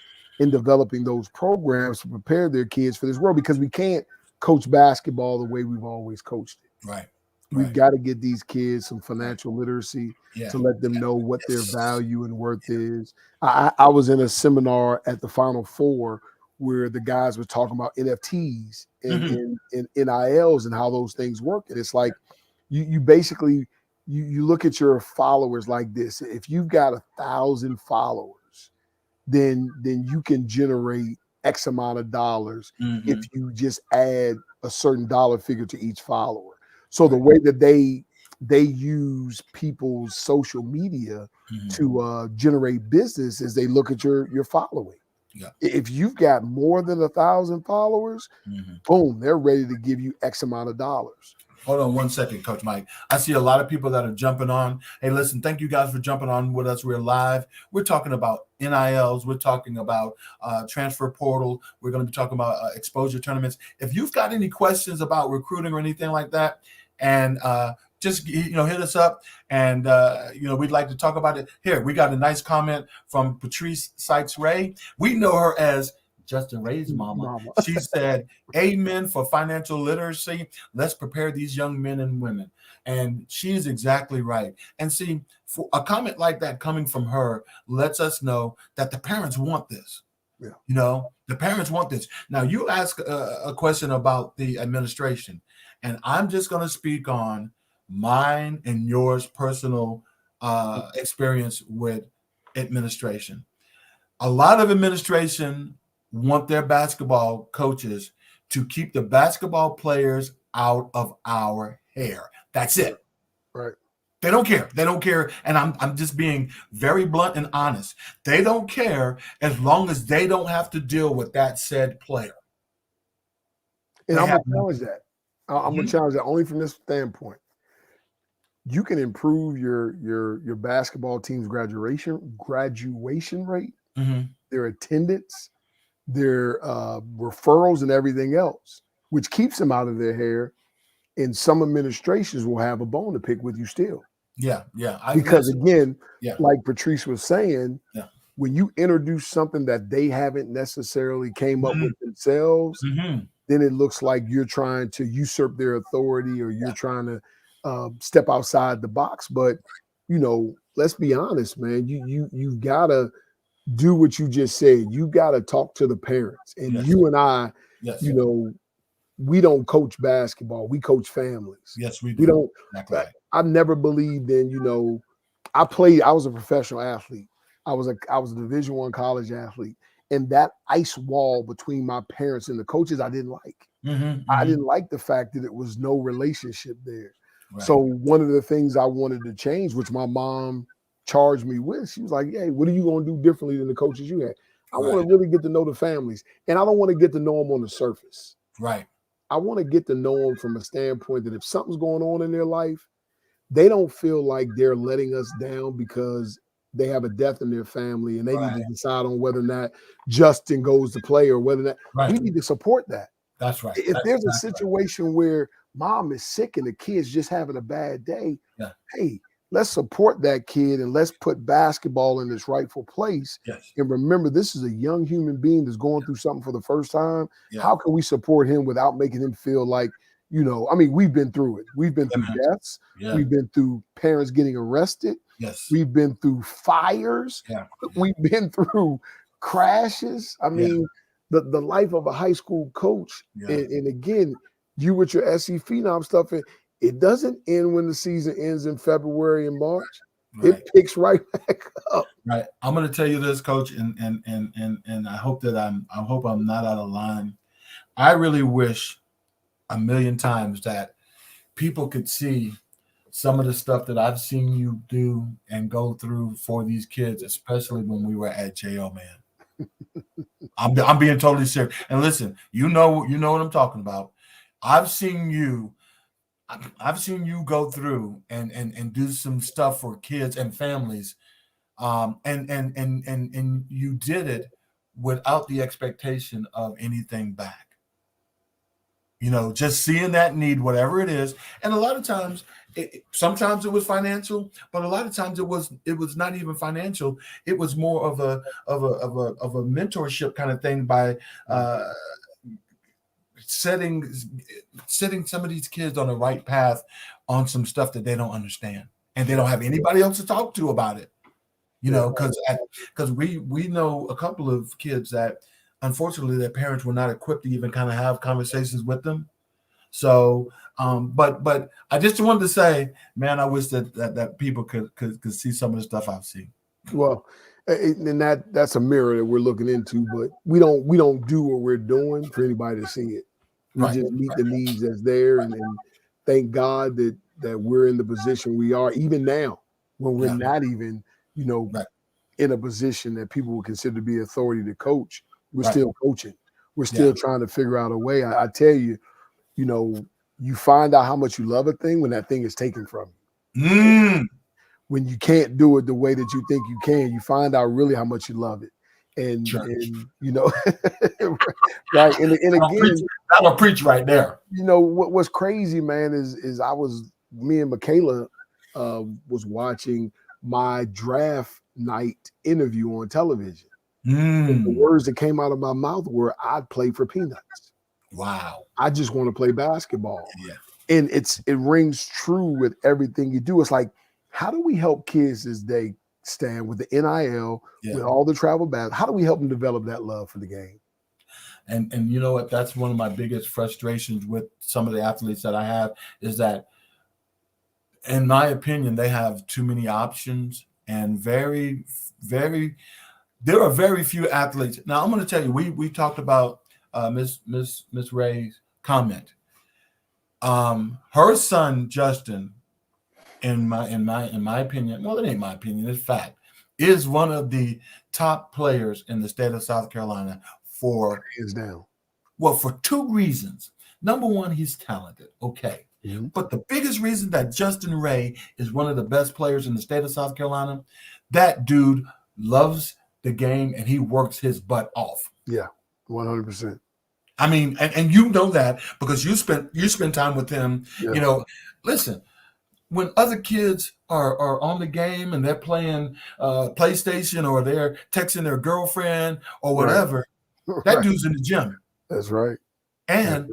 in developing those programs to prepare their kids for this world? Because we can't coach basketball the way we've always coached it. Right, We've right, got to get these kids some right. financial literacy Yeah. to let them know what their Yes. value and worth is. I was in a seminar at the Final Four where the guys were talking about NFTs Mhm. and NILs and how those things work. And it's like you basically you look at your followers like this. If you've got 1,000 followers, then you can generate X amount of dollars if Mhm. you just add a certain dollar figure to each follower. So the Right. way that they use people's social media Mhm. to generate business is they look at your following. Yeah. If you've got more than 1,000 followers, Mhm. boom, they're ready to give you X amount of dollars. Hold on one second, Coach Mike. I see a lot of people that are jumping on. Hey, listen, thank you guys for jumping on with us. We're live. We're talking about NILs. We're talking about transfer portal. We're going to be talking about exposure tournaments. If you've got any questions about recruiting or anything like that, and just hit us up, and we'd like to talk about it. Here, we got a nice comment from Patrice Sykes Ray. We know her as Justin Ray's mama. Mama. She said, "Amen for financial literacy. Let's prepare these young men and women." And she's exactly right. And see, for a comment like that coming from her lets us know that the parents want this. Yeah. The parents want this. Now, you ask a question about the administration, and I'm just going to speak on mine and yours personal experience with administration. A lot of administration want their basketball coaches to keep the basketball players out of our hair. That's it. Right. They don't care. They don't care. And I'm just being very blunt and honest. They don't care as long as they don't have to deal with that said player. And They I'm have gonna challenge that. I'm gonna challenge that only from this standpoint. You can improve your basketball team's graduation rate, their attendance, their referrals, and everything else, which keeps them out of their hair. And some administrations will have a bone to pick with you still. Yeah. Because again, yeah. like Patrice was saying, Yeah. when you introduce something that they haven't necessarily came up with themselves, then it looks like you're trying to usurp their authority, or you're trying to step outside the box. But let's be honest, man. You've got to do what you just said. You got to talk to the parents. And you and I, we don't coach basketball. We coach families. Yes, we do. We don't. Exactly. I've never believed in, I was a professional athlete. I was a Division I college athlete. And that ice wall between my parents and the coaches, I didn't like. I didn't like the fact that it was no relationship there. Right. So one of the things I wanted to change, which my mom charged me with, she was like, hey, what are you going to do differently than the coaches you had? I want to really get to know the families. And I don't want to get to know them on the surface. Right. I want to get to know them from a standpoint that if something's going on in their life, they don't feel like they're letting us down because they have a death in their family and they need to decide on whether or not Justin goes to play or whether or not we need to support that. That's right. If there's a situation where mom is sick and the kid's just having a bad day, hey, let's support that kid and let's put basketball in its rightful place. Yes. And remember, this is a young human being that's going through something for the first time. How can we support him without making him feel like, we've been through it. We've been through deaths. We've been through parents getting arrested. Yes. We've been through fires. We've been through crashes. I mean, the life of a high school coach. And again, you with your SC Phenom stuff, it doesn't end when the season ends in February and March. It picks right back up. Right. I'm going to tell you this, Coach, and I hope that I'm not out of line. I really wish a million times that people could see some of the stuff that I've seen you do and go through for these kids, especially when we were at JO, man. I'm being totally serious. And listen, you know what I'm talking about. I've seen you go through and do some stuff for kids and families. And you did it without the expectation of anything back. Just seeing that need, whatever it is. And a lot of times, sometimes it was financial, but a lot of times it was not even financial. It was more of a mentorship kind of thing by setting some of these kids on the right path on some stuff that they don't understand, and they don't have anybody else to talk to about it. Because we know a couple of kids that unfortunately their parents were not equipped to even kind of have conversations with them. So, but I just wanted to say, man, I wish that people could see some of the stuff I've seen. Well, and that's a mirror that we're looking into, but we don't do what we're doing for anybody to see it. We just meet the needs that's there, and thank God that we're in the position we are, even now, when we're not even, in a position that people would consider to be authority to coach. We're still coaching. We're still trying to figure out a way. I tell you, you find out how much you love a thing when that thing is taken from you. When you can't do it the way that you think you can, you find out really how much you love it. And right. And again, that'll preach right there. What's crazy, man, is me and Michaela was watching my draft night interview on television. And the words that came out of my mouth were, I'd play for peanuts. Wow. I just want to play basketball. Yeah. And it rings true with everything you do. It's like, how do we help kids as they stand with the NIL, with all the travel bags? How do we help them develop that love for the game? And you know what? That's one of my biggest frustrations with some of the athletes that I have, is that, in my opinion, they have too many options and very, very there are very few athletes. Now I'm going to tell you, we talked about Miss Ray's comment. Her son Justin, in my opinion, well, it ain't my opinion, it's fact, is one of the top players in the state of South Carolina for Hands down. well, for two reasons. Number one, he's talented. Okay. Mm-hmm. But the biggest reason that Justin Ray is one of the best players in the state of South Carolina, that dude loves the game and he works his butt off. Yeah, 100%. I mean, and you know that because you spend time with him. Yeah. You know, listen, when other kids are on the game and they're playing PlayStation or they're texting their girlfriend or whatever, that dude's in the gym. That's right. And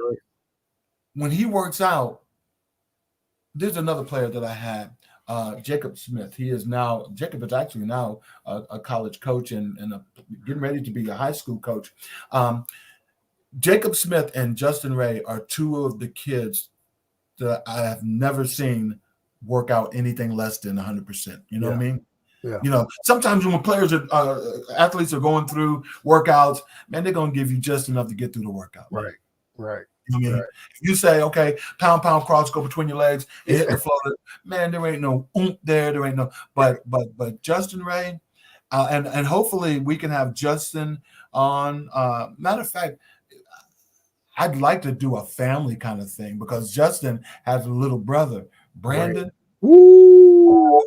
when he works out, there's another player that I had, Jacob Smith. Jacob is actually now a college coach and getting ready to be a high school coach. Jacob Smith and Justin Ray are two of the kids that I have never seen work out anything less than 100%. You know what I mean? Yeah. You know, sometimes when athletes are going through workouts, man, they're going to give you just enough to get through the workout. Right. You know what I mean? If you say, okay, pound cross, go between your legs and hit the floor, man, there ain't no oomph there. There ain't no, but Justin Ray, and hopefully we can have Justin on. Matter of fact, I'd like to do a family kind of thing because Justin has a little brother, Brandon. Right. Woo!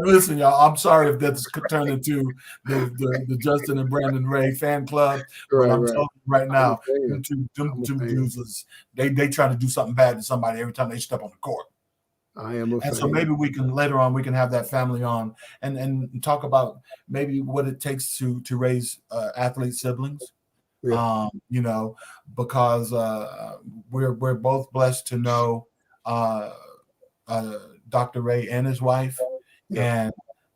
Listen, y'all. I'm sorry if that's turned into the Justin and Brandon Ray fan club. But I'm telling you right now, them two dudes, they try to do something bad to somebody every time they step on the court. I am a fan. And so maybe later on we can have that family on and talk about maybe what it takes to raise athlete siblings. Yeah. You know, because we're both blessed to know Dr. Ray and his wife, and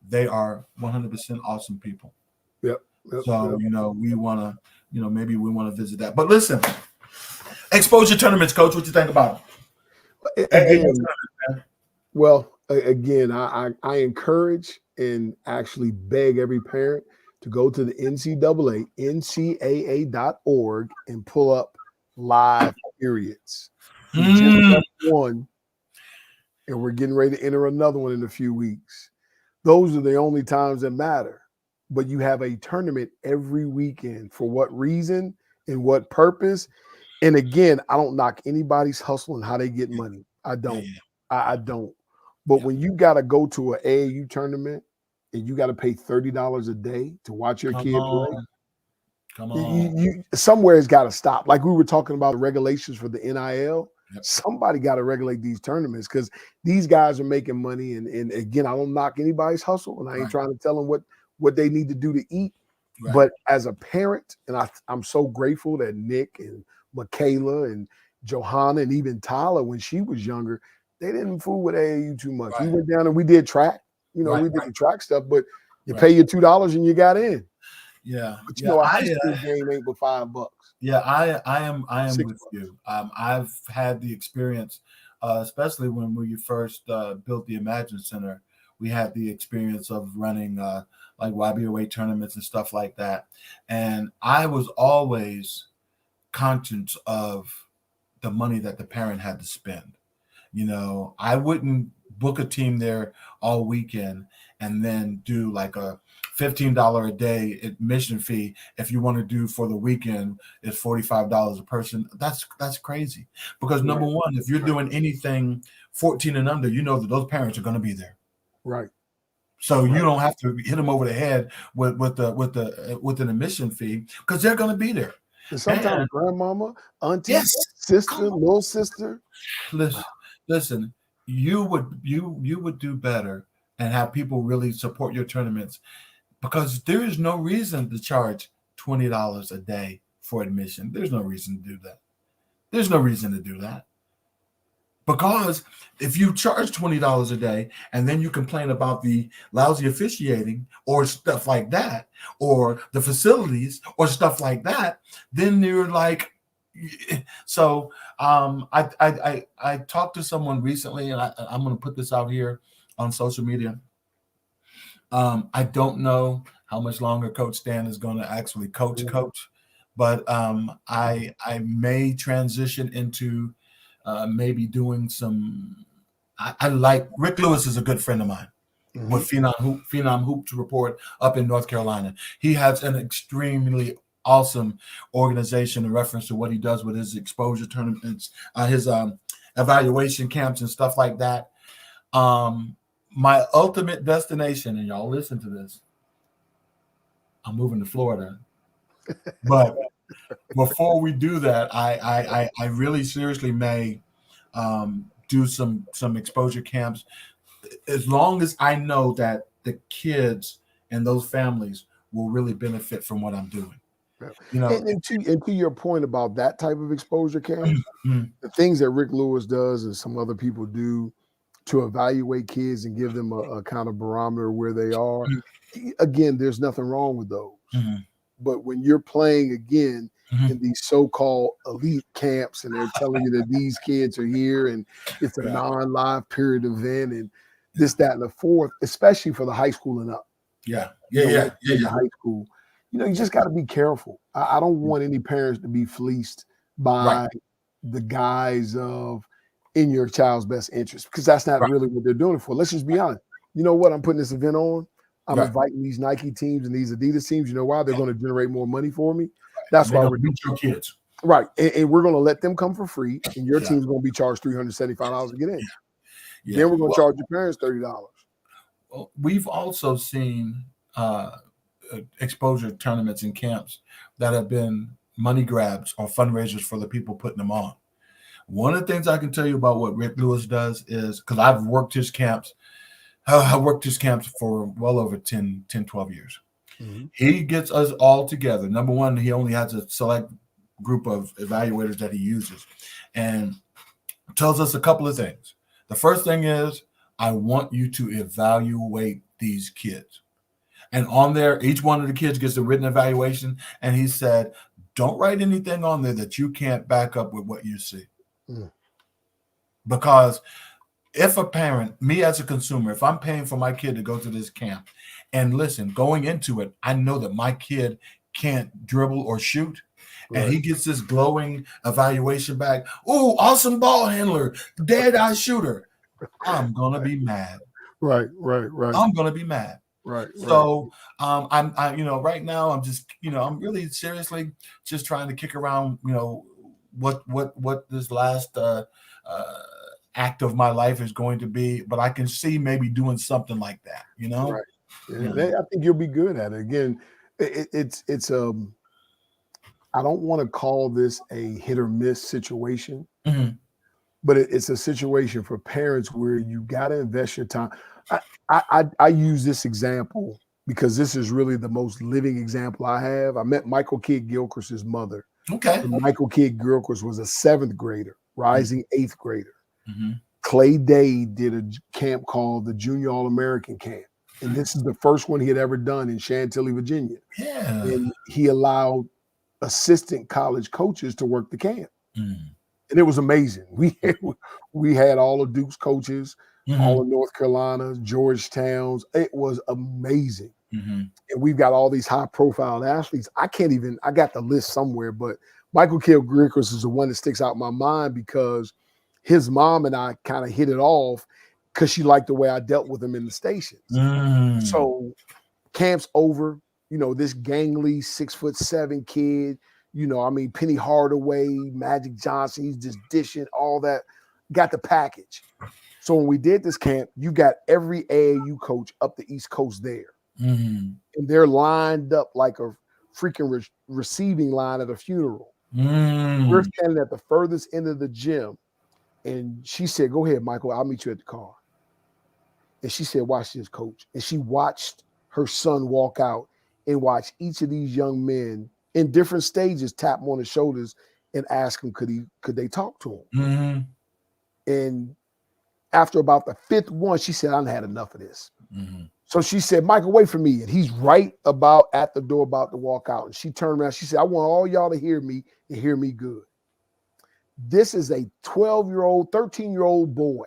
they are 100% awesome people. Yep. So you know, we want to, you know, maybe we want to visit that. But listen, exposure tournaments, coach. What you think about it? Again, I encourage and actually beg every parent to go to the NCAA.org and pull up live periods. We just got one, and we're getting ready to enter another one in a few weeks. Those are the only times that matter. But you have a tournament every weekend. For what reason and what purpose? And again, I don't knock anybody's hustle and how they get money. I don't. I don't. But when you got to go to an AAU tournament and you got to pay $30 a day to watch your kid play, come on. Somewhere it's got to stop. Like we were talking about the regulations for the NIL. Somebody got to regulate these tournaments because these guys are making money. And again, I don't knock anybody's hustle, and I ain't trying to tell them what they need to do to eat. But as a parent, and I'm so grateful that Nick and Michaela and Johanna and even Tyler, when she was younger, they didn't fool with AAU too much. We went down and we did track. You know, we did the track stuff, but you pay your $2 and you got in. Yeah. But you know, a high school game ain't but $5. Yeah, I am with you. I've had the experience, especially when we first built the Imagine Center. We had the experience of running like YBOA tournaments and stuff like that. And I was always conscious of the money that the parent had to spend. You know, I wouldn't book a team there all weekend and then do like a $15 a day admission fee. If you want to do for the weekend, it's $45 a person. That's crazy. Because number one, if you're doing anything 14 and under, you know that those parents are going to be there. Right. So you don't have to hit them over the head with an admission fee because they're going to be there. And sometimes grandmama, auntie, sister, little sister. Listen, you would do better and have people really support your tournaments because there is no reason to charge $20 a day for admission. There's no reason to do that. There's no reason to do that. Because if you charge $20 a day and then you complain about the lousy officiating or stuff like that, or the facilities or stuff like that, then you're like, so I talked to someone recently, and I'm going to put this out here on social media. I don't know how much longer Coach Stan is going to actually coach, but I may transition into maybe doing some. I like Rick Lewis is a good friend of mine with Phenom Hoops Report up in North Carolina. He has an extremely awesome organization in reference to what he does with his exposure tournaments, his evaluation camps and stuff like that. My ultimate destination, and y'all listen to this, I'm moving to Florida. But before we do that, I really seriously may do some exposure camps, as long as I know that the kids and those families will really benefit from what I'm doing. You know, And to your point about that type of exposure camps, the things that Rick Lewis does and some other people do to evaluate kids and give them a kind of barometer where they are, again, there's nothing wrong with those. But when you're playing again in these so-called elite camps and they're telling you that these kids are here and it's a non-live period event and this, that, and the fourth, especially for the high school and up. High school, you just got to be careful. I don't want any parents to be fleeced by the guise of in your child's best interest, because that's not really what they're doing it for. Let's just be honest. You know what? I'm putting this event on. I'm inviting these Nike teams and these Adidas teams. You know why? They're going to generate more money for me. That's why we're doing your kids. Right. And we're going to let them come for free. And your team's going to be charged $375 to get in. Then we're going to charge your parents $30. Well, we've also seen exposure tournaments and camps that have been money grabs or fundraisers for the people putting them on. One of the things I can tell you about what Rick Lewis does is, because I've worked his camps, I worked his camps for well over 10, 12 years. He gets us all together. Number one, he only has a select group of evaluators that he uses and tells us a couple of things. The first thing is, I want you to evaluate these kids. And on there, each one of the kids gets a written evaluation. And he said, don't write anything on there that you can't back up with what you see. Because if a parent, me as a consumer, if I'm paying for my kid to go to this camp, and listen, going into it, I know that my kid can't dribble or shoot, and he gets this glowing evaluation back. Oh, awesome ball handler, dead-eye shooter. I'm gonna be mad. Right. I'm gonna be mad. So I'm right now I'm just I'm really seriously just trying to kick around what this last act of my life is going to be, but I can see maybe doing something like that, Right. I think you'll be good at it. Again, it's I don't want to call this a hit or miss situation, but it's a situation for parents where you got to invest your time. I use this example because this is really the most living example I have. I met Michael Kidd-Gilchrist's mother. Okay. And Michael Kidd-Gilchrist was a 7th grader, rising 8th grader. Clay Day did a camp called the Junior All-American Camp. And this is the first one he had ever done in Chantilly, Virginia. And he allowed assistant college coaches to work the camp. And it was amazing. We had all of Duke's coaches, all of North Carolina, Georgetown's. It was amazing. And we've got all these high-profile athletes. I got the list somewhere, but Michael Kidd-Gilchrist is the one that sticks out in my mind because his mom and I kind of hit it off because she liked the way I dealt with him in the stations. So camp's over, this gangly 6'7" kid, Penny Hardaway, Magic Johnson, he's just dishing all that, got the package. So when we did this camp, you got every AAU coach up the East Coast there. And they're lined up like a freaking receiving line at a funeral. We're standing at the furthest end of the gym. And she said, go ahead, Michael, I'll meet you at the car. And she said, watch this, coach. And she watched her son walk out and watch each of these young men in different stages tap him on the shoulders and ask him, could they talk to him? And after about the 5th one, she said, I've had enough of this. So she said, Michael, wait for me. And he's right about at the door about to walk out. And she turned around. She said, I want all y'all to hear me and hear me good. This is a 12-year-old, 13-year-old boy,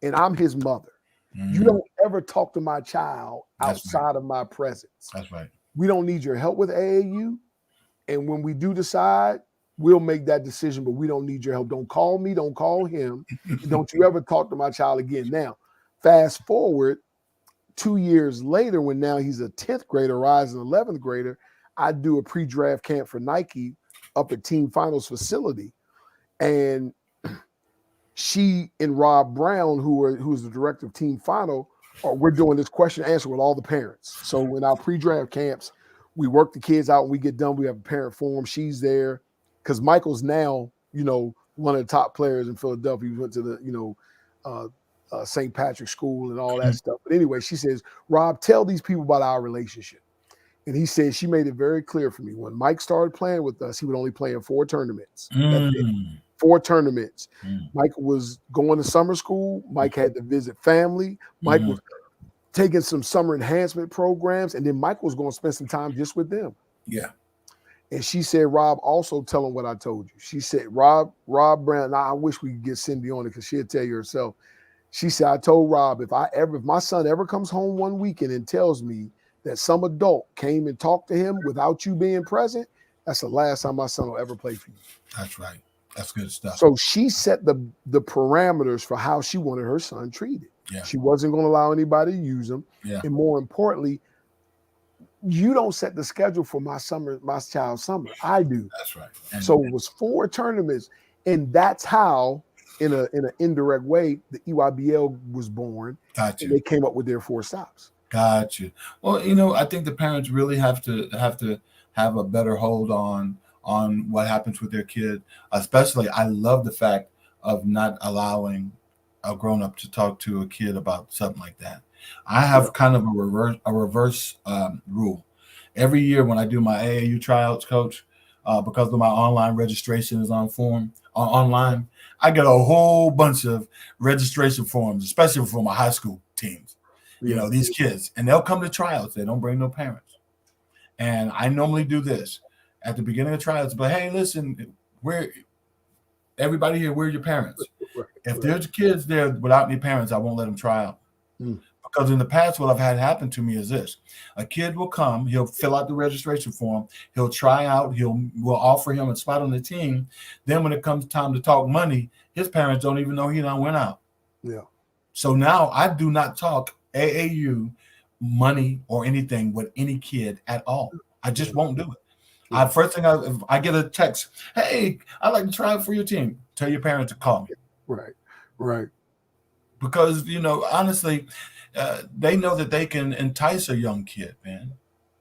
and I'm his mother. You don't ever talk to my child outside of my presence. That's right. We don't need your help with AAU. And when we do decide, we'll make that decision, but we don't need your help. Don't call me. Don't call him. And don't you ever talk to my child again. Now, fast forward 2 years later, when now he's a 10th grader, rising 11th grader, I do a pre-draft camp for Nike up at Team Finals facility. And she and Rob Brown, who's the director of Team Final, we're doing this question and answer with all the parents. So in our pre-draft camps, we work the kids out. When we get done, we have a parent forum. She's there because Michael's now, one of the top players in Philadelphia. He went to the, St. Patrick's School and all that stuff. But anyway, she says, Rob, tell these people about our relationship. And he said she made it very clear for me. When Mike started playing with us, he would only play in 4 tournaments. That's it. 4 tournaments. Mike was going to summer school. Mike had to visit family. Mike was taking some summer enhancement programs. And then Mike was going to spend some time just with them. Yeah. And she said, Rob, also tell him what I told you. She said, Rob Brown, I wish we could get Cindy on it because she'll tell you herself. She said, I told Rob, if my son ever comes home one weekend and tells me that some adult came and talked to him without you being present, that's the last time my son will ever play for you. That's right. That's good stuff. So she set the parameters for how she wanted her son treated. Yeah. She wasn't going to allow anybody to use him. Yeah. And more importantly, you don't set the schedule for my child's summer. I do. That's right. And so it was 4 tournaments. And that's how, in an indirect way, the EYBL was born. Got you. And they came up with their 4 stops. Got you. Well, I think the parents really have to have a better hold on what happens with their kid. Especially, I love the fact of not allowing a grown-up to talk to a kid about something like that. I have kind of a reverse rule. Every year when I do my AAU tryouts, Coach, because of my online registration is online, I get a whole bunch of registration forms, especially for my high school teams. These kids, and they'll come to tryouts. They don't bring no parents. And I normally do this at the beginning of tryouts, but hey, listen, everybody here, where are your parents? If there's kids there without any parents, I won't let them try out. Because in the past, what I've had happen to me is this. A kid will come, he'll fill out the registration form, he'll try out, we'll offer him a spot on the team. Then when it comes time to talk money, his parents don't even know he done went out. Yeah. So now I do not talk AAU money or anything with any kid at all. I just won't do it. First thing if I get a text, hey, I'd like to try out for your team. Tell your parents to call me. Right. Because, honestly, they know that they can entice a young kid, man.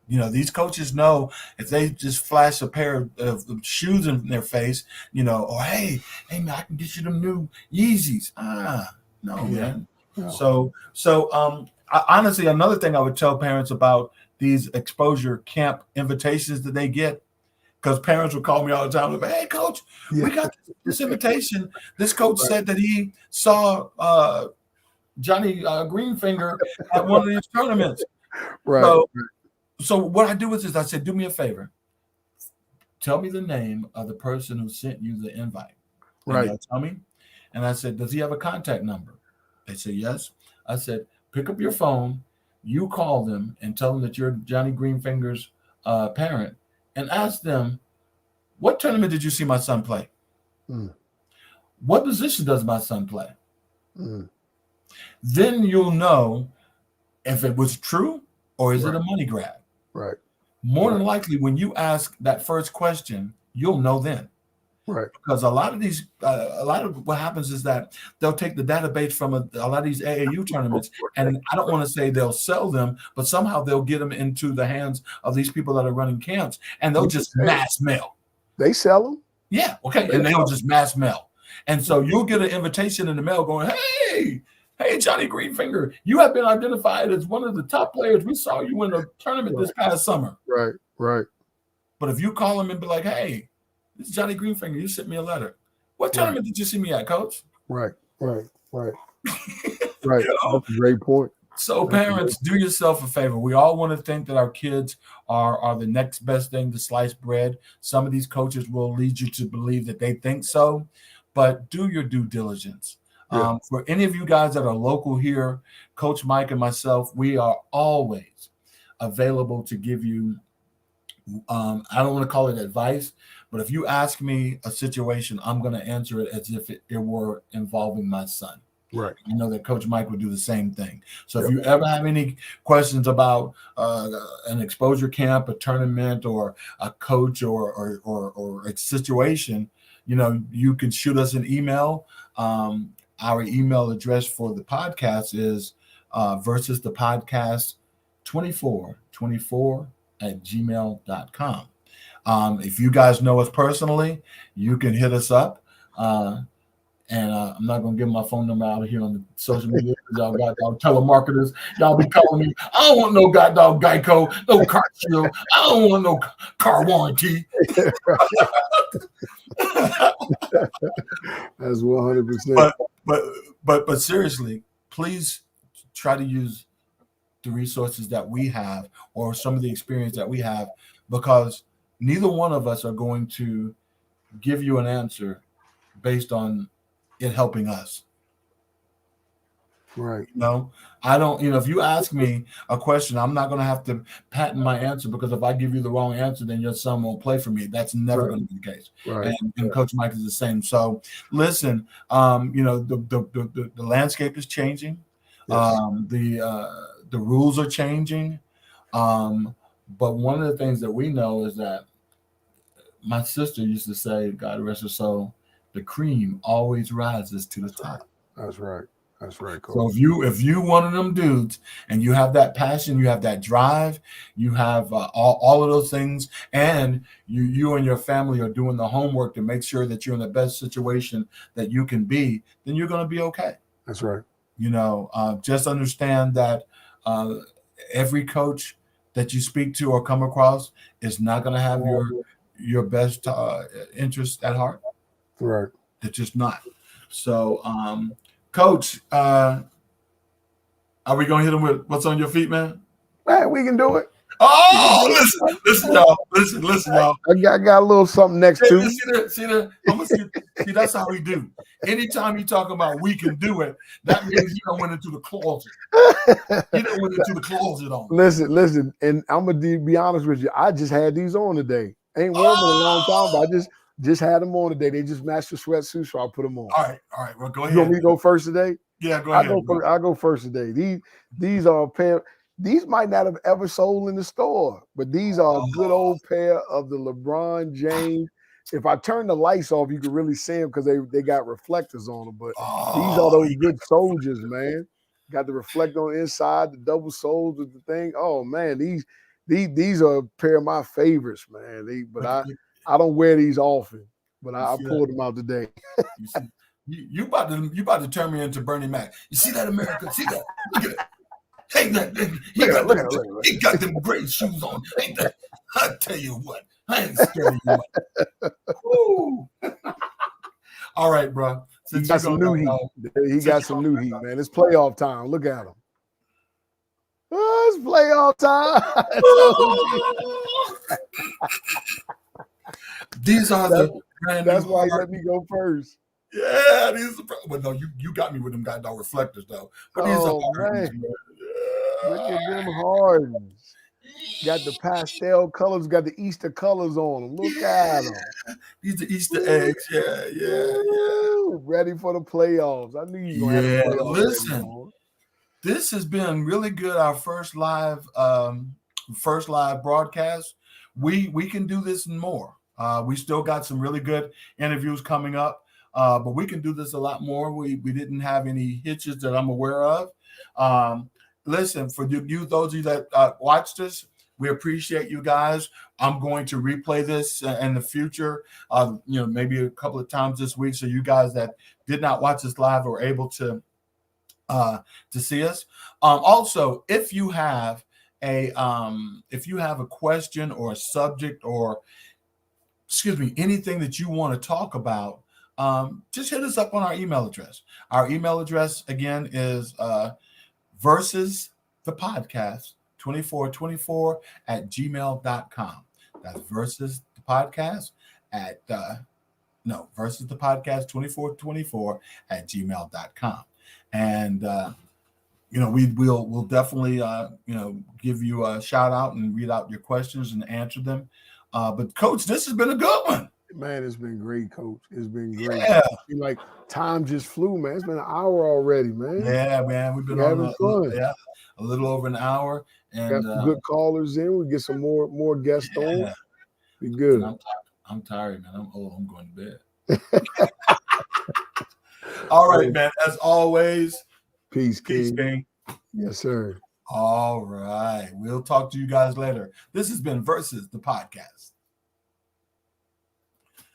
These coaches know if they just flash a pair of shoes in their face, or hey, man, I can get you them new Yeezys. No, man. No. So honestly, another thing I would tell parents about these exposure camp invitations that they get, because parents will call me all the time and hey, Coach, we got this invitation. This coach said that he saw Johnny Greenfinger at one of these tournaments. Right. So what I do is I said, do me a favor. Tell me the name of the person who sent you the invite. Right. They'll tell me. And I said, does he have a contact number? They said, yes. I said, pick up your phone. You call them and tell them that you're Johnny Greenfinger's parent and ask them, what tournament did you see my son play? What position does my son play? Then you'll know if it was true or is it a money grab. Right. More than likely, when you ask that first question, you'll know then. Right. Because a lot of what happens is that they'll take the database from a lot of these AAU tournaments, and I don't want to say they'll sell them, but somehow they'll get them into the hands of these people that are running camps, and they'll just mass mail. They sell them? Yeah. Okay. And they'll just mass mail. And so you'll get an invitation in the mail going, hey, Johnny Greenfinger, you have been identified as one of the top players. We saw you in a tournament this past summer. Right. But if you call them and be like, hey, this is Johnny Greenfinger, you sent me a letter. What tournament did you see me at, Coach? Right. Right. That's a great point. So parents, do yourself a favor. We all want to think that our kids are the next best thing to sliced bread. Some of these coaches will lead you to believe that they think so, but do your due diligence. Yeah. For any of you guys that are local here, Coach Mike and myself, we are always available to give you, I don't want to call it advice, but if you ask me a situation, I'm going to answer it as if it were involving my son. Right. You know that Coach Mike would do the same thing. So Yep. if you ever have any questions about an exposure camp, a tournament, or a coach, or a situation, you know, you can shoot us an email. Our email address for the podcast is versus the podcast 2424@gmail.com. If you guys know us personally, you can hit us up. And I'm not going to give my phone number out here on the social media because y'all got y'all telemarketers. Y'all be calling me. I don't want no goddamn Geico, no car shield. I don't want no car warranty. That's 100%. But seriously, please try to use the resources that we have or some of the experience that we have, because neither one of us are going to give you an answer based on it helping us. Right. You know, I don't, you know, if you ask me a question, I'm not going to have to patent my answer, because if I give you the wrong answer, then your son won't play for me. That's never going to be the case. Right. And Coach Mike is the same. So listen, you know, the landscape is changing. Yes. The rules are changing. But one of the things that we know is that my sister used to say, God rest her soul, the cream always rises to the top. That's right. That's right, Coach. So if you one of them dudes and you have that passion, you have that drive, you have all of those things, and you and your family are doing the homework to make sure that you're in the best situation that you can be, then you're going to be okay. That's right. You know, just understand that every coach that you speak to or come across is not going to have your best interest at heart. Right. It's just not. So, Coach, are we going to hit him with what's on your feet, man? Man, we can do it. Oh, listen, y'all. Listen, y'all. I got a little something next to. See, that's how we do. Anytime you talk about we can do it, that means you don't went into the closet. You don't went into the closet on. Listen, and I'm gonna be honest with you. I just had these on today. Ain't worn them in a long time, but I just had them on today. They just matched the sweatsuit, so I put them on. All right. Well, go ahead. You want me to go first today? Yeah, go ahead. I'll go first today. These are a pair. These might not have ever sold in the store, but these are a good old pair of the LeBron James. If I turn the lights off, you can really see them because they got reflectors on them. But these are those good soldiers, man. Got the reflector on the inside, the double soles with the thing. Oh man, these are a pair of my favorites, man. I don't wear these often, but I pulled them out today. You about to turn me into Bernie Mac. You see that, America? See that? Look at it. Ain't that he got them great shoes on. Ain't that? I tell you what, I ain't scared of you. All right, bro. He got some new heat. He got some new heat, man. It's playoff time. Look at him. Oh, it's playoff time. These are that's why he let me go first. Yeah, these are. Well, no, you got me with them goddamn reflectors though. But these are Hardens, man. Look at them Hardens. Got the pastel colors, got the Easter colors on them. Look at them. These are Easter eggs. Yeah. Ready for the playoffs. I knew you were going to have the playoffs. Listen, this has been really good. Our first live broadcast. We can do this and more. We still got some really good interviews coming up, but we can do this a lot more. We didn't have any hitches that I'm aware of. Listen, for those of you that watched us, we appreciate you guys. I'm going to replay this in the future, maybe a couple of times this week, so you guys that did not watch us live are able to see us. Also, if you have a question or a subject or anything that you want to talk about, just hit us up on our email address. Our email address again is versus the podcast 2424@gmail.com. That's versus the podcast at versus the podcast 2424 at gmail.com. And, we'll definitely, give you a shout out and read out your questions and answer them. But Coach, this has been a good one. Man, it's been great, Coach. It's been great. Yeah. Like time just flew, man. It's been an hour already, man. Yeah, man. We've been having fun. A little over an hour. And got some good callers in. We get some more guests on. Be good. I'm tired, man. I'm old. I'm going to bed. All right, man. As always, peace, King. Yes, sir. All right. We'll talk to you guys later. This has been Versus the Podcast.